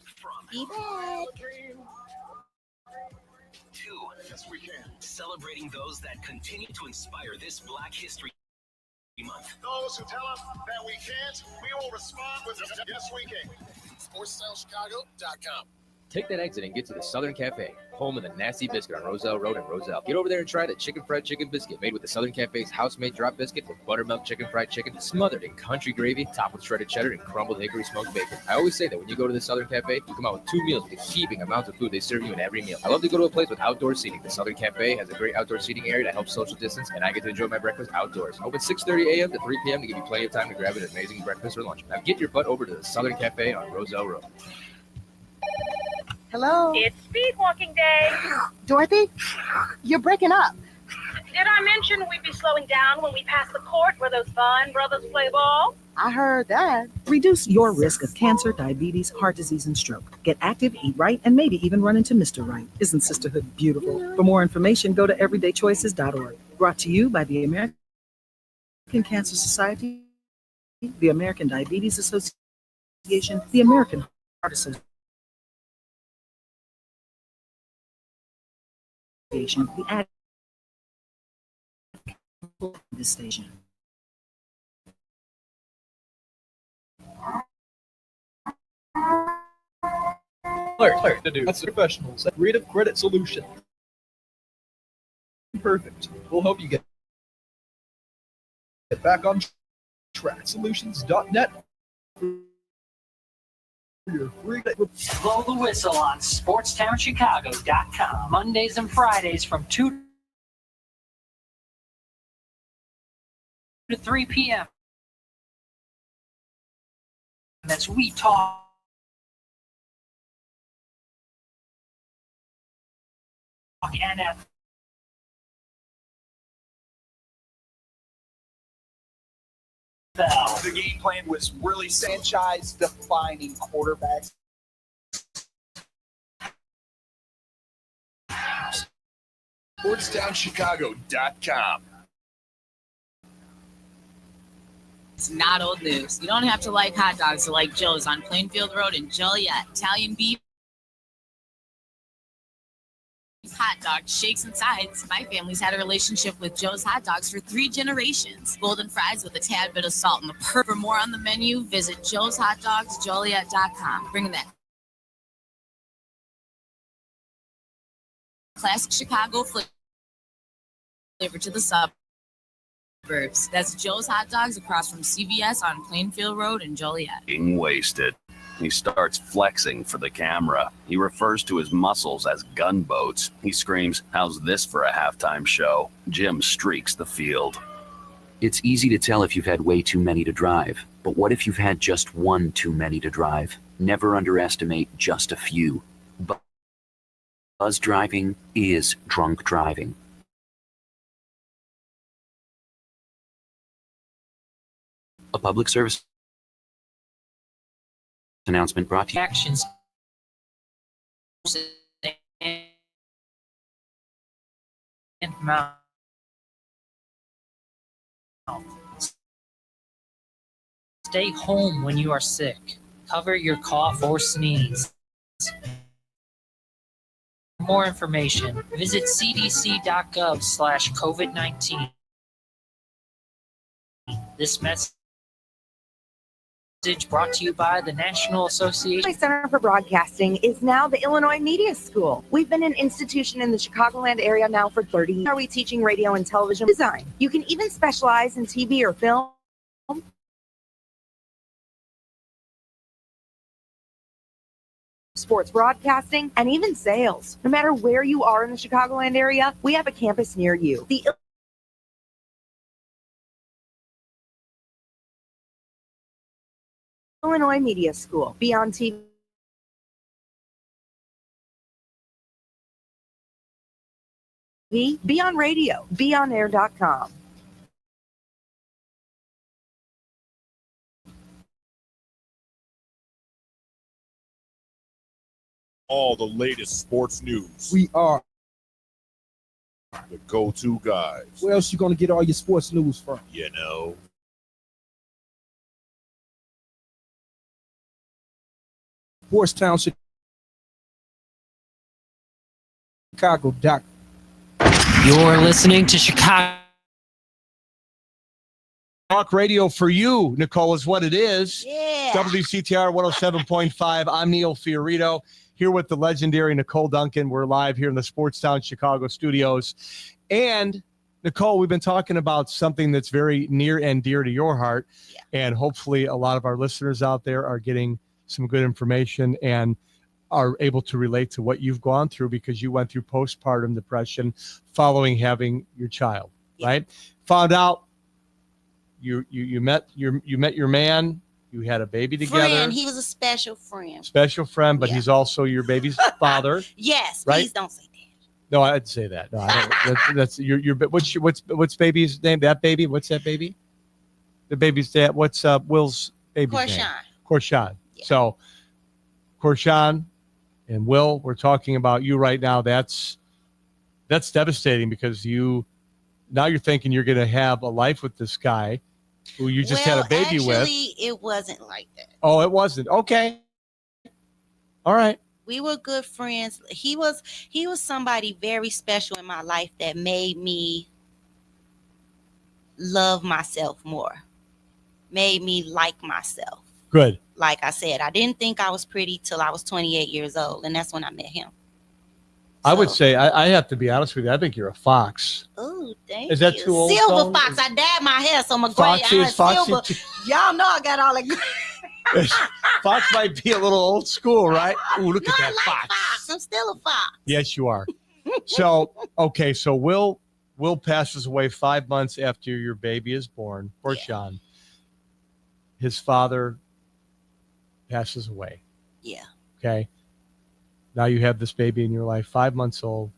L: Yes, we can. Celebrating those that continue to inspire this Black History Month.
K: Those who tell us that we can't, we will respond with yes, we can. SportsStyleChicago.com.
M: Take that exit and get to the Southern Cafe, home of the Nasty Biscuit on Roselle Road in Roselle. Get over there and try the chicken fried chicken biscuit made with the Southern Cafe's house-made drop biscuit with buttermilk chicken fried chicken smothered in country gravy, topped with shredded cheddar and crumbled hickory smoked bacon. I always say that when you go to the Southern Cafe, you come out with 2 meals with a heaping amount of food they serve you in every meal. I love to go to a place with outdoor seating. The Southern Cafe has a great outdoor seating area to help social distance, and I get to enjoy my breakfast outdoors. Open 6:30 a.m. to 3 p.m. to give you plenty of time to grab an amazing breakfast or lunch. Now get your butt over to the Southern Cafe on Roselle Road.
H: Hello?
N: It's speed walking day.
H: Dorothy? You're breaking up.
N: Did I mention we'd be slowing down when we pass the court where those fine brothers play ball?
H: I heard that.
O: Reduce your risk of cancer, diabetes, heart disease, and stroke. Get active, eat right, and maybe even run into Mr. Right. Isn't sisterhood beautiful? For more information, go to everydaychoices.org. Brought to you by the American Cancer Society, the American Diabetes Association, the American Heart Association, the ad this station.
P: Alert to do. That's professionals at Creative Credit Solution. Perfect. We'll help you get back on track. Solutions.net.
G: Blow the whistle on SportsTownChicago.com. Mondays and Fridays from 2 to 3 p.m. That's We Talk NFL.
Q: The game plan was really franchise-defining quarterbacks.
L: SportsTownChicago.com. It's not old news. You don't have to like hot dogs to like Joe's on Plainfield Road in Joliet. Italian beef, hot dogs, shakes, and sides. My family's had a relationship with Joe's hot dogs for 3 generations. Golden fries with a tad bit of salt and the pepper. For more on the menu, visit joeshotdogsjoliet.com. Bringing that classic Chicago flavor to the suburbs. That's Joe's Hot Dogs across from CVS on Plainfield Road in Joliet.
E: Being wasted. He starts flexing for the camera. He refers to his muscles as gunboats. He screams, "How's this for a halftime show?" Jim streaks the field.
F: It's easy to tell if you've had way too many to drive, but what if you've had just one too many to drive? Never underestimate just a few. Buzz driving is drunk driving. A public service announcement brought to you.
G: Actions and mouth. Stay home when you are sick. Cover your cough or sneeze. more information, visit cdc.gov/COVID-19. This message brought to you by the National Association.
H: Center for Broadcasting is now the Illinois Media School. We've been an institution in the Chicagoland area now for 30 years. Are we teaching radio and television design? You can even specialize in TV or film. Sports broadcasting, and even sales. No matter where you are in the Chicagoland area, we have a campus near you. The Illinois Media School. Be on TV. Be on radio. BeOnAir.com.
J: All the latest sports news.
I: We are
J: the go-to guys.
I: Where else you gonna get all your sports news from?
J: You know.
I: Sports Town, Chicago.
G: You're listening to Chicago
B: Talk radio for you, Nicole, is what it is.
A: Yeah.
B: WCTR 107.5. I'm Neil Fiorito, here with the legendary Nicole Duncan. We're live here in the Sports Town Chicago studios. And, Nicole, we've been talking about something that's very near and dear to your heart. Yeah. And hopefully a lot of our listeners out there are getting some good information and are able to relate to what you've gone through, because you went through postpartum depression following having your child, right? Found out you met your man, you had a baby together.
A: Friend, he was a special friend.
B: Special friend, but he's also your baby's father.
A: Yes,
B: right?
A: Please don't say that.
B: No, I'd say that. No, I don't. That's your what's baby's name? That baby? What's that baby? The baby's dad. What's Will's baby's name? Korshan. Yeah. So Korshan and Will, we're talking about you right now. That's devastating, because you're thinking you're going to have a life with this guy who you just had a baby with.
A: Actually, it wasn't like that.
B: Oh, it wasn't. Okay. All right.
A: We were good friends. He was somebody very special in my life that made me love myself more, made me like myself.
B: Good.
A: Like I said, I didn't think I was pretty till I was 28 years old, and that's when I met him.
B: I would say, I have to be honest with you, I think you're a fox.
A: Oh, thank
B: Is that
A: you.
B: too old?
A: Silver fox. I dyed my hair, so I'm a gray. Silver. Y'all know I got all the.
B: Fox might be a little old school, right? Ooh, look at that fox.
A: I'm still a fox.
B: Yes, you are. So, okay, so Will passes away 5 months after your baby is born, Korshan. Yeah. His father passes away.
A: Yeah.
B: Okay. Now you have this baby in your life, 5 months old.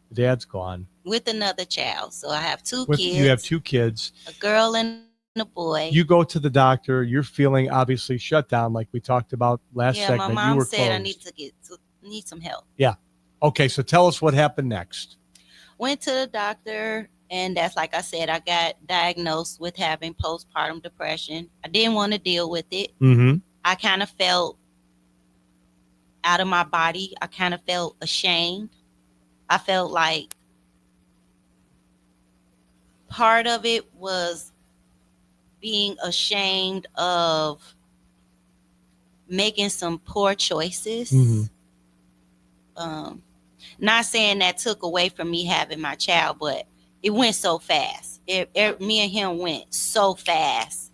B: The dad's gone.
A: With another child. So I have two kids.
B: You have two kids.
A: A girl and a boy.
B: You go to the doctor. You're feeling obviously shut down, like we talked about last segment.
A: Yeah, my mom said I
B: closed.
A: need some help.
B: Yeah. Okay, so tell us what happened next.
A: Went to the doctor, and that's like I said, I got diagnosed with having postpartum depression. I didn't want to deal with it.
B: Mm-hmm.
A: I kind of felt out of my body. I kind of felt ashamed. I felt like part of it was being ashamed of making some poor choices.
B: Mm-hmm.
A: Not saying that took away from me having my child, but it went so fast. Me and him went so fast.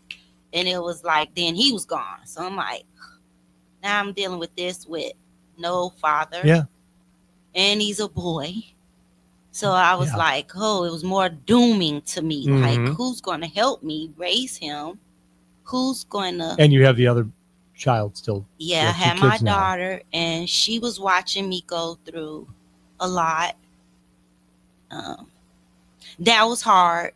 A: And it was like, then he was gone. So I'm like, now I'm dealing with this with no father.
B: Yeah.
A: And he's a boy. So I was like, oh, it was more dooming to me. Mm-hmm. Like, who's going to help me raise him? Who's going to...
B: And you have the other child still.
A: Yeah, I had my daughter, and she was watching me go through a lot. That was hard,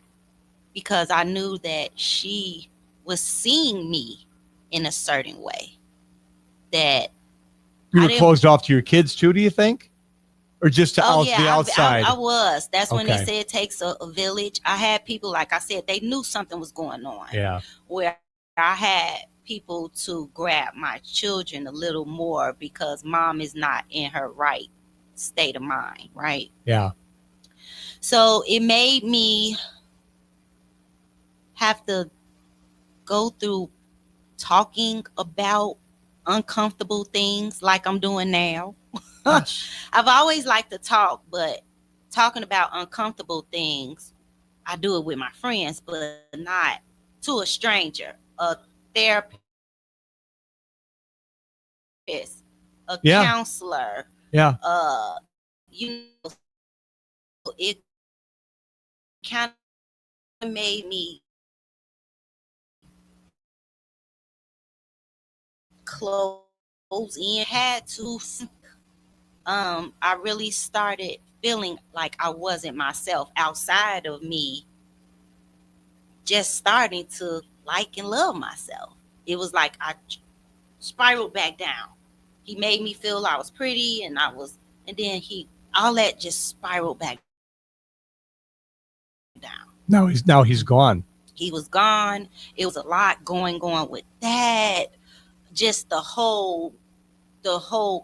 A: because I knew that she was seeing me in a certain way. That
B: you were closed off to your kids too, do you think? Or just to the outside?
A: I was. That's when they say it takes a village. I had people, like I said, they knew something was going on.
B: Yeah.
A: Where I had people to grab my children a little more, because mom is not in her right state of mind, right?
B: Yeah.
A: So it made me have to go through talking about uncomfortable things like I'm doing now.
B: Yes.
A: I've always liked to talk, but talking about uncomfortable things, I do it with my friends, but not to a stranger, a therapist, a
B: Yeah.
A: counselor.
B: Yeah.
A: It kind of made me close in. Had to I really started feeling like I wasn't myself outside of me, just starting to like and love myself. It was like I spiraled back down. He made me feel I was pretty and then all that just spiraled back down.
B: Now he's gone.
A: He was gone. It was a lot going on with that. Just the whole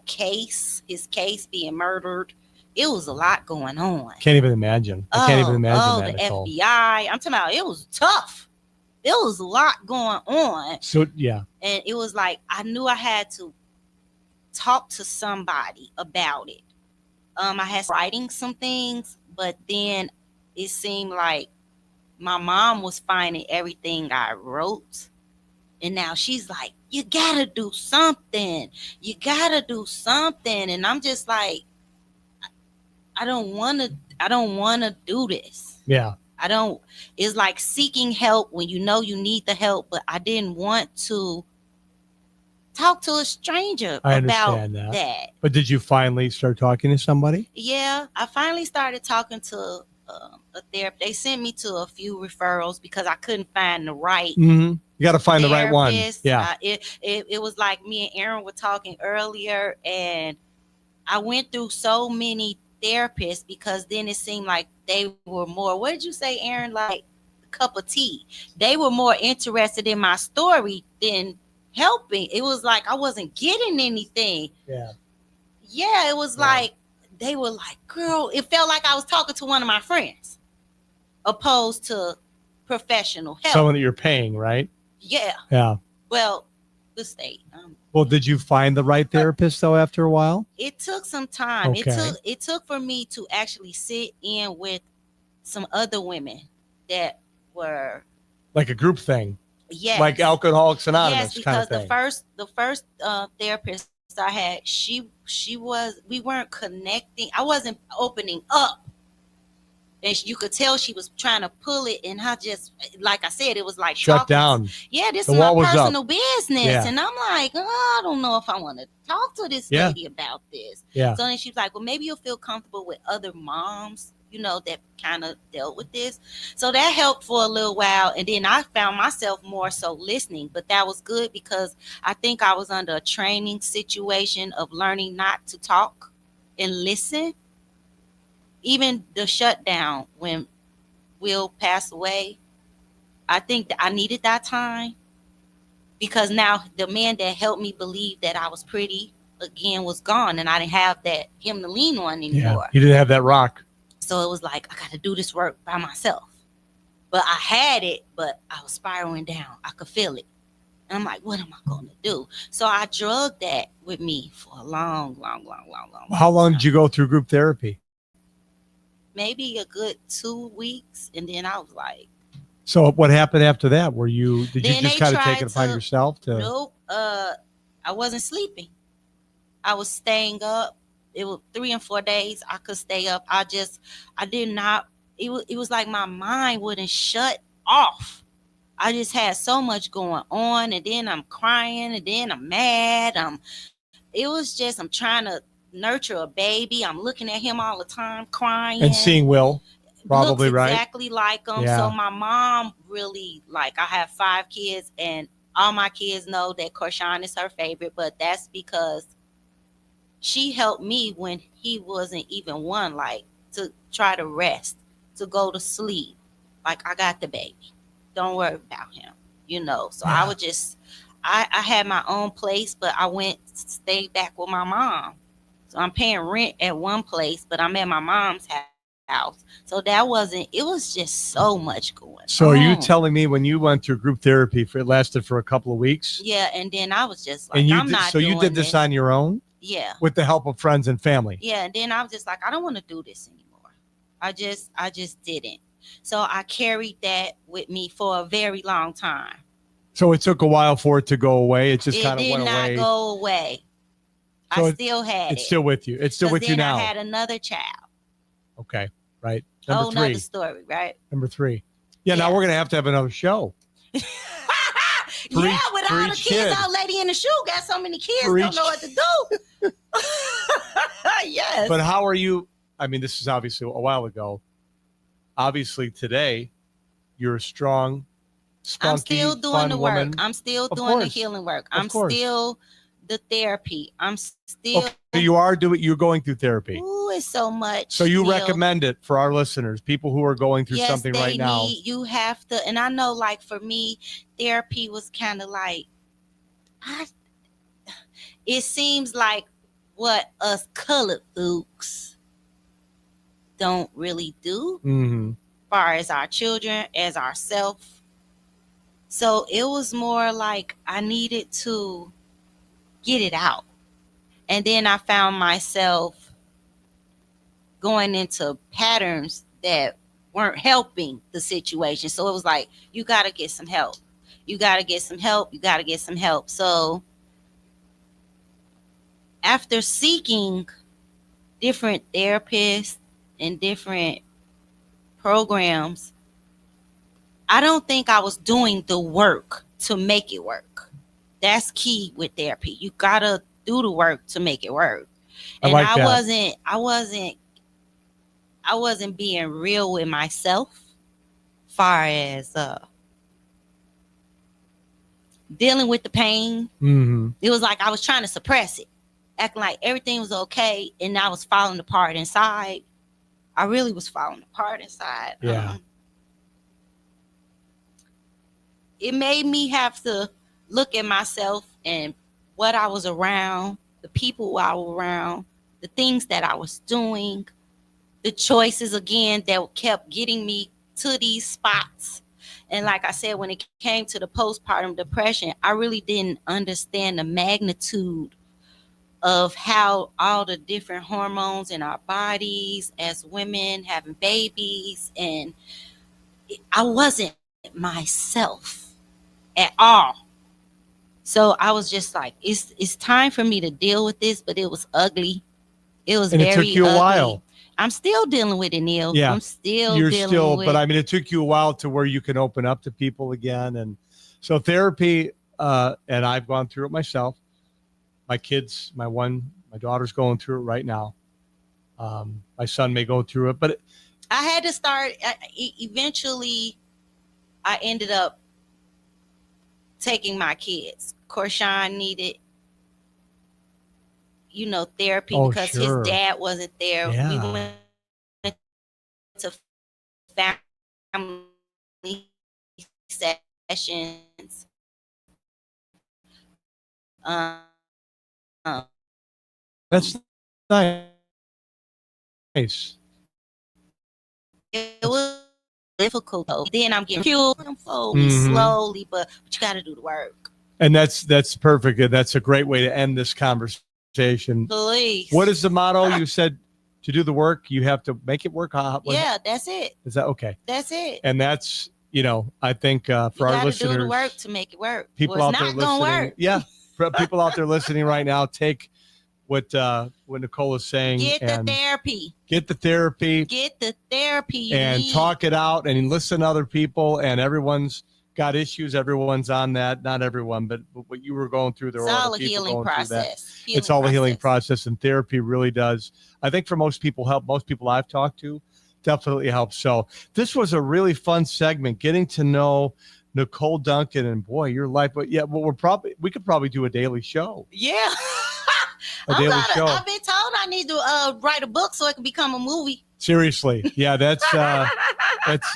A: case, his case being murdered. It was a lot going on.
B: Can't even imagine. I can't even imagine that,
A: the
B: Nicole.
A: FBI. I'm talking about it was tough. There was a lot going on.
B: So yeah.
A: And it was like I knew I had to talk to somebody about it. I had writing some things, but then it seemed like my mom was finding everything I wrote. And now she's like, you gotta do something. You gotta do something. And I'm just like, I don't wanna do this.
B: Yeah.
A: It's like seeking help when you know you need the help, but I didn't want to talk to a stranger
B: I
A: about
B: understand
A: that.
B: But did you finally start talking to somebody?
A: Yeah, I finally started talking to a therapist. They sent me to a few referrals because I couldn't find the right
B: Mm-hmm. You got to find the right one. Yeah.
A: It was like me and Aaron were talking earlier, and I went through so many therapists because then it seemed like they were more, what did you say, Aaron? Like a cup of tea. They were more interested in my story than helping. It was like I wasn't getting anything.
B: Yeah.
A: Yeah, it was like they were like, girl, it felt like I was talking to one of my friends opposed to professional help.
B: Someone that you're paying, right?
A: Yeah.
B: Yeah.
A: Well, the state.
B: Well, did you find the right therapist though after a while?
A: It took some time.
B: Okay.
A: It took for me to actually sit in with some other women that were
B: Like a group thing.
A: Yes.
B: Like Alcoholics Anonymous
A: yes, because
B: kind of thing.
A: the first therapist I had, we weren't connecting. I wasn't opening up. And you could tell she was trying to pull it, and I just, like I said, it was like
B: Shut down.
A: Yeah, this
B: The
A: is my
B: wall was up.
A: personal business,
B: Yeah.
A: and I'm like, oh, I don't know if I want to talk to this
B: Yeah.
A: lady about this.
B: Yeah.
A: So then she was like, well, maybe you'll feel comfortable with other moms, that kind of dealt with this. So that helped for a little while, and then I found myself more so listening. But that was good because I think I was under a training situation of learning not to talk and listen. Even the shutdown when Will passed away, I think that I needed that time because now the man that helped me believe that I was pretty again was gone, and I didn't have him to lean on anymore.
B: Yeah. You didn't have that rock.
A: So it was like I got to do this work by myself. But I had it, but I was spiraling down. I could feel it. And I'm like, what am I going to do? So I drugged that with me for a long.
B: How long did you go through group therapy?
A: Maybe a good 2 weeks. And then I was like.
B: So what happened after that? Did you
A: Then
B: just
A: they
B: kind of
A: tried
B: take it upon
A: to-
B: yourself to?
A: Nope. I wasn't sleeping. I was staying up. It was 3 and 4 days. I could stay up. I did not. It was like my mind wouldn't shut off. I just had so much going on, and then I'm crying, and then I'm mad. It was just I'm trying to nurture a baby. I'm looking at him all the time, crying.
B: And seeing Will, probably,
A: looks
B: right?
A: exactly like him.
B: Yeah.
A: So my mom really, I have 5 kids, and all my kids know that Korshawn is her favorite, but that's because she helped me when he wasn't even one, to try to rest, to go to sleep. Like, I got the baby. Don't worry about him, So I would just, I had my own place, but I stayed back with my mom. So I'm paying rent at one place, but I'm at my mom's house. So that wasn't, it was just so much going on.
B: So are you telling me when you went through group therapy, it lasted for a couple of weeks?
A: Yeah, and then I was just like,
B: And
A: I'm not doing
B: you did this on your own?
A: Yeah.
B: With the help of friends and family?
A: Yeah, and then I was just like, I don't want to do this anymore. I just didn't. So I carried that with me for a very long time.
B: So it took a while for it to go away. It just kind of went away.
A: It did not go away.
B: So
A: I still had it.
B: It's still with you. It's still with you now.
A: Then I had another child.
B: Okay, right.
A: Number 3. Another story, right?
B: Number 3. Yeah, now we're going to have another show.
A: Yeah, with all the kids, old lady in the shoe got so many kids, don't know what to do. Yes.
B: But how are you? I mean, this is obviously a while ago. Obviously, today, you're a strong, spunky,
A: I'm still doing the work.
B: woman.
A: I'm still doing the healing work. I'm still the therapy. I'm still.
B: Okay, you're going through therapy.
A: Ooh, it's so much.
B: So you recommend it for our listeners, people who are going through something right now.
A: You have to, and I know, like for me, therapy was kind of like, it seems like what us colored folks don't really do, as far as our children, as ourselves. So it was more like I needed to get it out. And then I found myself going into patterns that weren't helping the situation. So it was like, you got to get some help. You got to get some help. You got to get some help. So after seeking different therapists and different programs, I don't think I was doing the work to make it work. That's key with therapy. You got to do the work to make it work. And I wasn't being real with myself far as dealing with the pain. It was like I was trying to suppress it, acting like everything was okay, and I was falling apart inside. I really was falling apart inside.
B: Yeah.
A: It made me have to look at myself and what I was around, the people I was around, the things that I was doing, the choices again that kept getting me to these spots. And like I said, when it came to the postpartum depression, I really didn't understand the magnitude of how all the different hormones in our bodies as women having babies, and I wasn't myself at all. So I was just like, it's time for me to deal with this, but it was ugly. It was very ugly.
B: It took you a while.
A: I'm still dealing with it, Neil.
B: Yeah.
A: I'm still dealing with it.
B: But I mean, it took you a while to where you can open up to people again. And so therapy, and I've gone through it myself. My kids, my daughter's going through it right now. My son may go through it, but
A: I had to start. Eventually, I ended up taking my kids. Korshawn needed, therapy because his dad wasn't there.
B: Yeah.
A: We went to family sessions.
B: That's nice.
A: It was difficult though. Then I'm getting cured slowly, but you got to do the work.
B: And that's perfect. That's a great way to end this conversation.
A: Please.
B: What is the motto? You said to do the work, you have to make it work.
A: Yeah, that's it.
B: Is that okay?
A: That's it.
B: And that's, I think for our listeners,
A: do the work to make it work.
B: People out there listening, yeah, for people out there listening right now, take what Nicole is saying.
A: Get the therapy.
B: Get the therapy.
A: Get the therapy. You
B: and
A: need.
B: Talk it out and listen to other people. And everyone's got issues. Everyone's on that. Not everyone, but what you were going through, there were other people going through that. It's all a healing process, and therapy really does. I think for most people help. Most people I've talked to definitely helps. So this was a really fun segment, getting to know Nicole Duncan, and boy, your life. But yeah, well, we could probably do a daily show.
A: Yeah.
B: A daily show.
A: I've been told I need to write a book so it can become a movie.
B: Seriously. Yeah,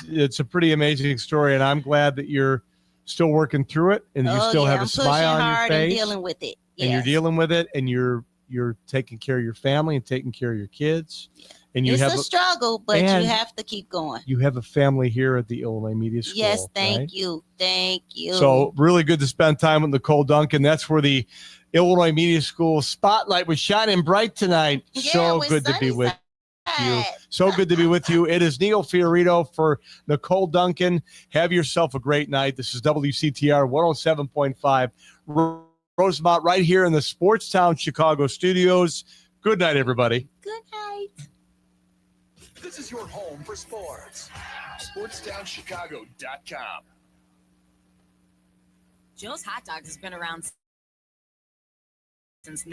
B: it's a pretty amazing story, and I'm glad that you're still working through it and you still have a smile on your face.
A: And dealing with it.
B: And you're dealing with it, and you're you're taking care of your family and taking care of your kids. And you
A: It's
B: have
A: a struggle, but you have to keep going.
B: You have a family here at the Illinois Media School.
A: Yes, thank
B: right?
A: you. Thank you.
B: So really good to spend time with Nicole Duncan. That's where the Illinois Media School spotlight was shining bright tonight.
A: Yeah,
B: so good to be with you. So good to be with you. It is Neil Fiorito for Nicole Duncan. Have yourself a great night. This is WCTR 107.5 Rosemont right here in the Sportstown Chicago studios. Good night, everybody.
A: Good night.
K: This is your home for sports. SportsTownChicago.com.
L: Joe's Hot Dogs has been around since